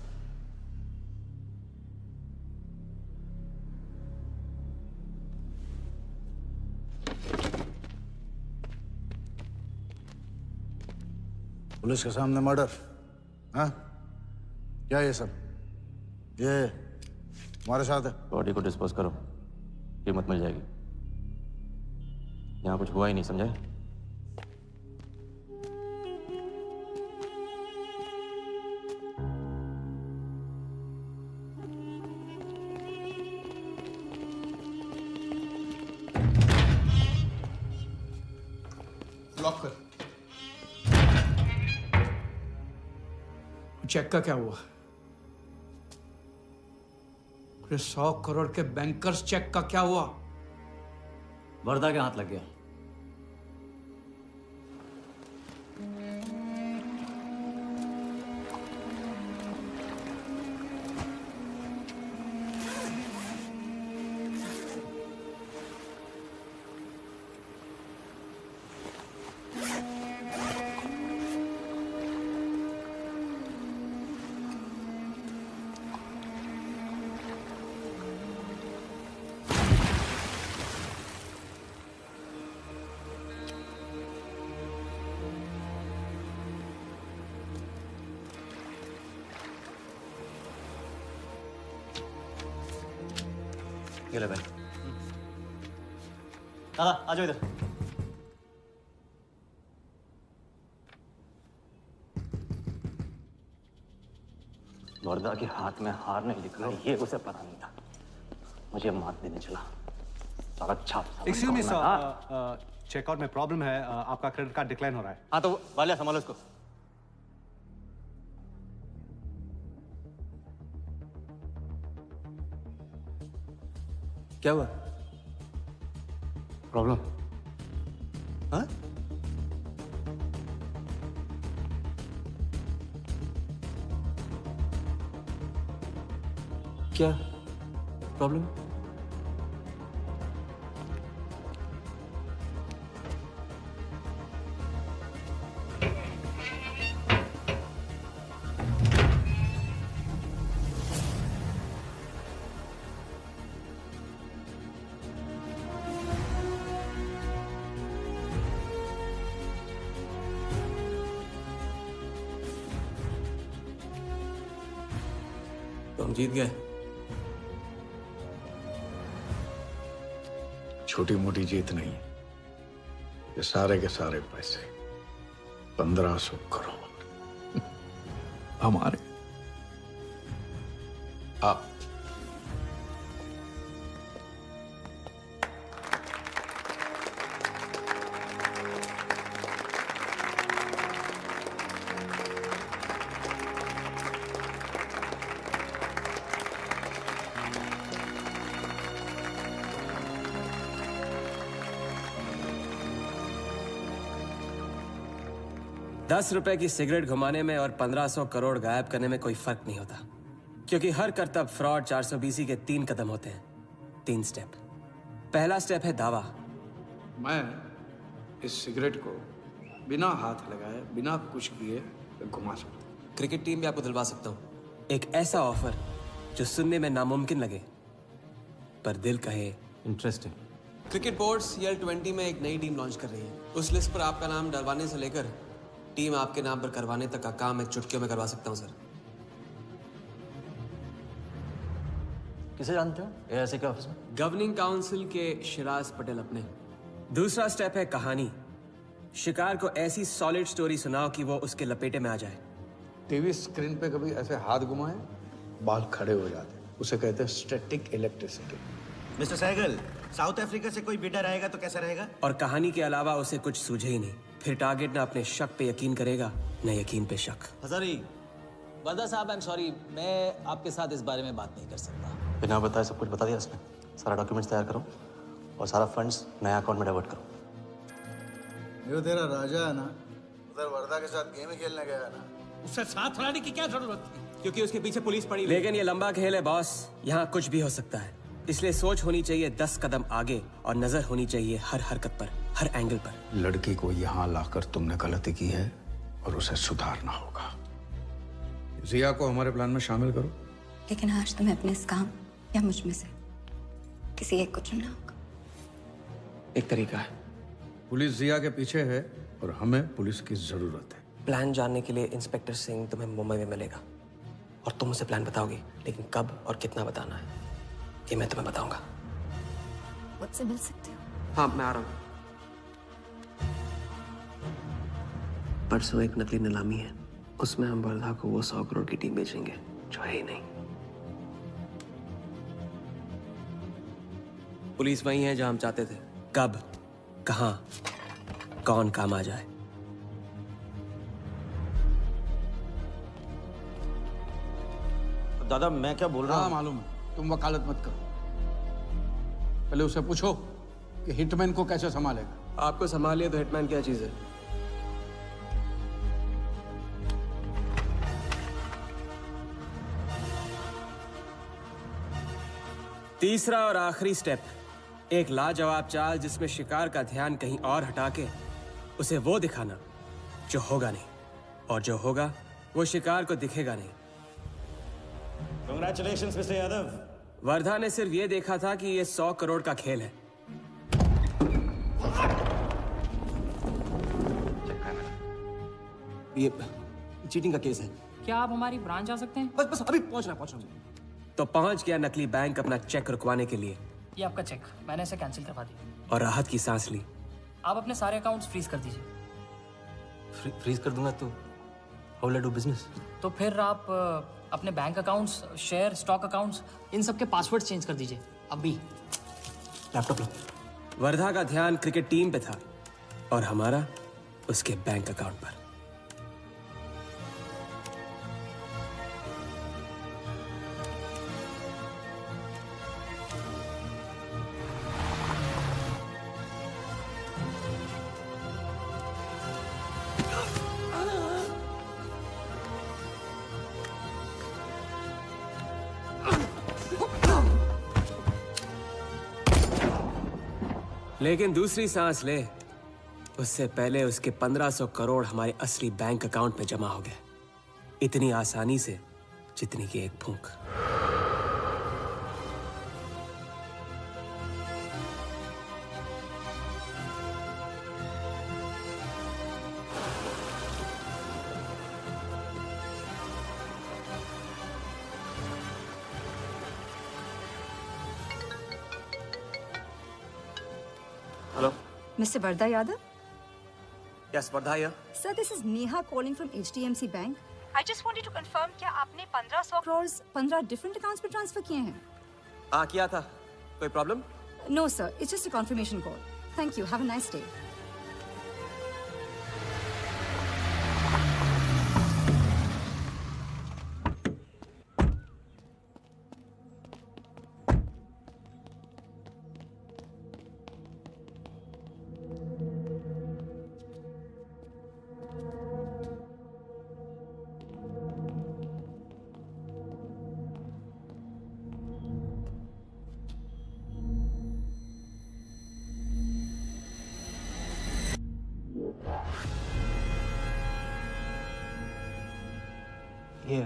पुलिस के सामने मर्डर? हाँ, क्या ये सब? ये हमारे साथ है। बॉडी को डिस्पोज करो, कीमत मिल जाएगी। यहाँ कुछ हुआ ही नहीं, समझे? लॉक कर। चेक का क्या हुआ? 100 करोड़ के बैंकर्स चेक का क्या हुआ? वर्धा के हाथ लग गया। ये ले भाई। दादा आ जाओ इधर। वर्धा के हाथ में हार नहीं लिखा, ये उसे पता नहीं था। मुझे मात देने चला। साला छाप। एक्सक्यूज मी सर, चेकआउट में प्रॉब्लम है, आपका क्रेडिट कार्ड डिक्लाइन हो रहा है। हाँ तो वालिया संभालो इसको। क्या हुआ? प्रॉब्लम? हाँ? क्या प्रॉब्लम? तो हम जीत गए। छोटी मोटी जीत नहीं, ये सारे के सारे पैसे 1500 करोड़ हमारे। आप ₹10 की सिगरेट घुमाने में और 1500 करोड़ गायब करने में कोई फर्क नहीं होता, क्योंकि हर करतब फ्रॉड 420 के 3 कदम होते हैं, 3 स्टेप। पहला स्टेप है दावा। मैं इस सिगरेट को बिना हाथ लगाए, बिना कुछ किए घुमा सकता हूँ। क्रिकेट टीम भी आपको दिलवा सकता हूँ, एक ऐसा ऑफर जो सुनने में नामुमकिन लगे पर दिल कहे इंटरेस्टिंग। क्रिकेट बोर्ड CL20 में एक नई टीम लॉन्च कर रही है। उस लिस्ट पर आपका नाम डलवाने से लेकर टीम आपके नाम पर करवाने तक का काम मैं चुटकियों में करवा सकता हूँ सर। किसे जानते हो AIC के ऑफिस में? गवर्निंग काउंसिल के शिराज पटेल अपने। दूसरा स्टेप है कहानी। शिकार को ऐसी सॉलिड स्टोरी सुनाओ कि वो उसके लपेटे में आ जाए। टीवी स्क्रीन पे कभी ऐसे हाथ घुमाए, बाल खड़े हो जाते, उसे कहते हैं static electricity. Mister Sehgal, South Africa से कोई बिडर आएगा तो कैसा रहेगा? और कहानी के अलावा उसे कुछ सूझे ही नहीं, फिर टारगेट ना अपने शक पे यकीन करेगा न यकीन पे शक। हजारी, वर्दा साहब, आई एम सॉरी, मैं आपके साथ इस बारे में बात नहीं कर सकता। बिना बताए सब कुछ बता दिया उसने। सारा डॉक्यूमेंट्स तैयार करो और सारा फंड्स नया अकाउंट में डाइवर्ट करो। जो तेरा राजा है ना, उधर वर्दा के साथ गेम ही खेलने गया ना। उससे साथ लाने की क्या जरूरत थी? क्योंकि उसके पीछे पुलिस पड़ी। लेकिन ये लंबा खेल है बॉस, यहाँ कुछ भी हो सकता है। इसलिए सोच होनी चाहिए 10 कदम आगे और नजर होनी चाहिए हर हरकत पर, हर एंगल पर। लड़की को यहाँ लाकर तुमने गलती की है और उसे सुधारना होगा। जिया को हमारे प्लान में शामिल करो। लेकिन आज तुम्हें अपने इस काम या मुझ में से किसी एक को चुनना होगा। एक तरीका है। पुलिस जिया के पीछे है और हमें पुलिस की जरूरत है। प्लान जानने के लिए इंस्पेक्टर सिंह तुम्हें मुंबई में मिलेगा और तुम उसे प्लान बताओगे, लेकिन कब और कितना बताना है ये मैं तुम्हें बताऊंगा। मुझसे मिल सकते हो? हाँ, मैं आ रहा हूँ। परसों एक नकली नीलामी है, उसमें हम वर्धा को वो 100 करोड़ की टीम बेचेंगे जो है ही नहीं। पुलिस वही है जहां हम चाहते थे। कब, कहां, कौन काम आ जाए। दादा, मैं क्या बोल रहा हूँ? मालूम है, तुम वकालत मत करो। पहले उसे पूछो कि हिटमैन को कैसे संभालेगा। आपको संभालिए तो हिटमैन क्या चीज है? तीसरा और आखिरी स्टेप, एक लाजवाब चाल जिसमें शिकार का ध्यान कहीं और हटा के उसे वो दिखाना जो होगा नहीं, और जो होगा वो शिकार को दिखेगा नहीं। Congratulations, mister Yadav. वर्धा ने सिर्फ ये देखा था कि ये 100 करोड़ का खेल है। ये चीटिंग का केस है। क्या आप हमारी ब्रांच आ सकते हैं? बस अभी पहुंचना। तो पहुंच गया नकली बैंक अपना चेक रुकवाने के लिए। ये आपका चेक, मैंने इसे कैंसिल करवा दिया। और राहत की सांस ली। आप अपने सारे अकाउंट्स फ्रीज कर दीजिए। फ्रीज कर दूंगा तो how will I do business? तो फिर आप अपने bank accounts, share, stock accounts, इन सब के पासवर्ड चेंज कर दीजिए अभी। लैपटॉप लो। वर्धा का ध्यान क्रिकेट टीम पे था और हमारा उसके बैंक अकाउंट पर। लेकिन दूसरी सांस ले, उससे पहले उसके 1500 करोड़ हमारे असली बैंक अकाउंट में जमा हो गए, इतनी आसानी से जितनी कि एक फूंक। Hello. Mr. Vardha Yadav? Yes, Vardha here. Sir, this is Neha calling from HDMC Bank. I just wanted to confirm क्या आपने 1500 crores 15 different accounts पे ट्रांसफर किए हैं? हाँ, किया था। कोई problem? No, sir. It's just a confirmation call. Thank you. Have a nice day. ये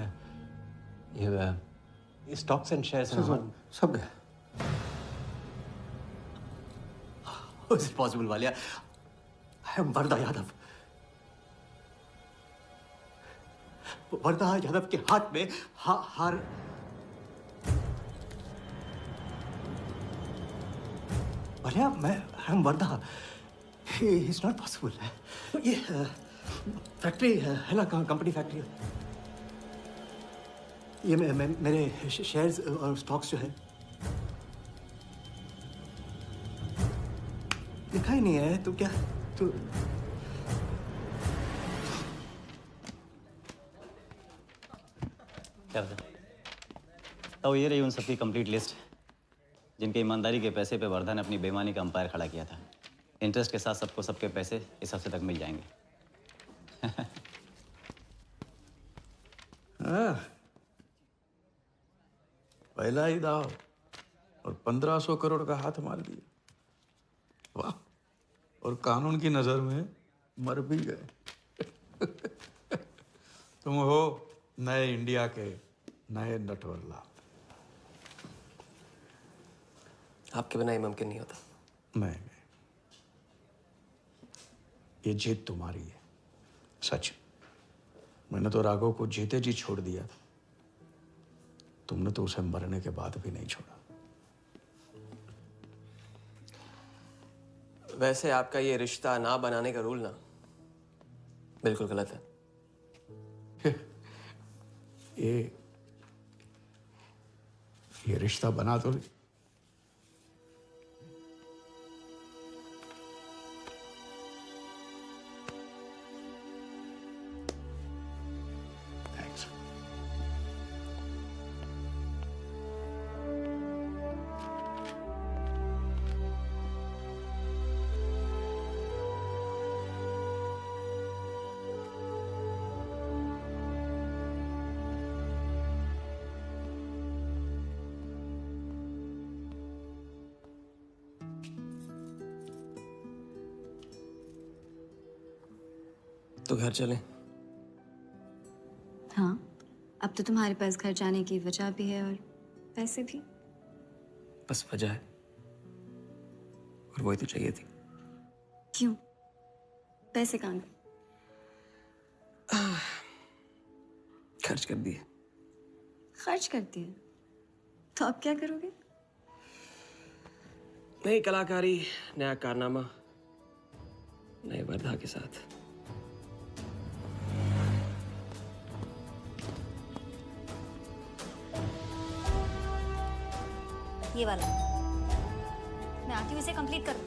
स्टॉक्स एंड शेयर्स सब गया। How is it possible, Walia? I am Wardha Yadav. Wardha Yadav के हाथ में हार। वालिया, मैं I am Wardha. It's not possible। ये फैक्ट्री है ना, कंपनी फैक्ट्री। ये मेरे शेयर्स और स्टॉक्स जो है लिखा ही नहीं है। तो क्या तू क्या बता? तो ये रही उन सबकी कंप्लीट लिस्ट जिनके ईमानदारी के पैसे पे वर्धा ने अपनी बेईमानी का अंपायर खड़ा किया था। इंटरेस्ट के साथ सबको सबके पैसे इस हफ्ते तक मिल जाएंगे। पहला ही दाव और 1500 करोड़ का हाथ मार दिया। वाह! और कानून की नजर में मर भी गए। तुम हो नए इंडिया के नए नटवरलाल। आपके बिना ये मुमकिन नहीं होता। नहीं, ये जीत तुम्हारी है, सच। मैंने तो राघव को जीते जी छोड़ दिया था। तुमने तो उसे मरने के बाद भी नहीं छोड़ा। वैसे आपका ये रिश्ता ना बनाने का रूल ना बिल्कुल गलत है। ये रिश्ता बना तो नहीं। तो घर चलें? हाँ, अब तो तुम्हारे पास घर जाने की वजह भी है और पैसे भी। बस वजह है और वही तो चाहिए थी। क्यों? पैसे कहाँ गए? खर्च कर दिए। खर्च कर दिए? तो अब क्या करोगे? नई कलाकारी, नया कारनामा, नए वर्धा के साथ। ये वाला मैं आती हूँ, इसे कंप्लीट करूँ।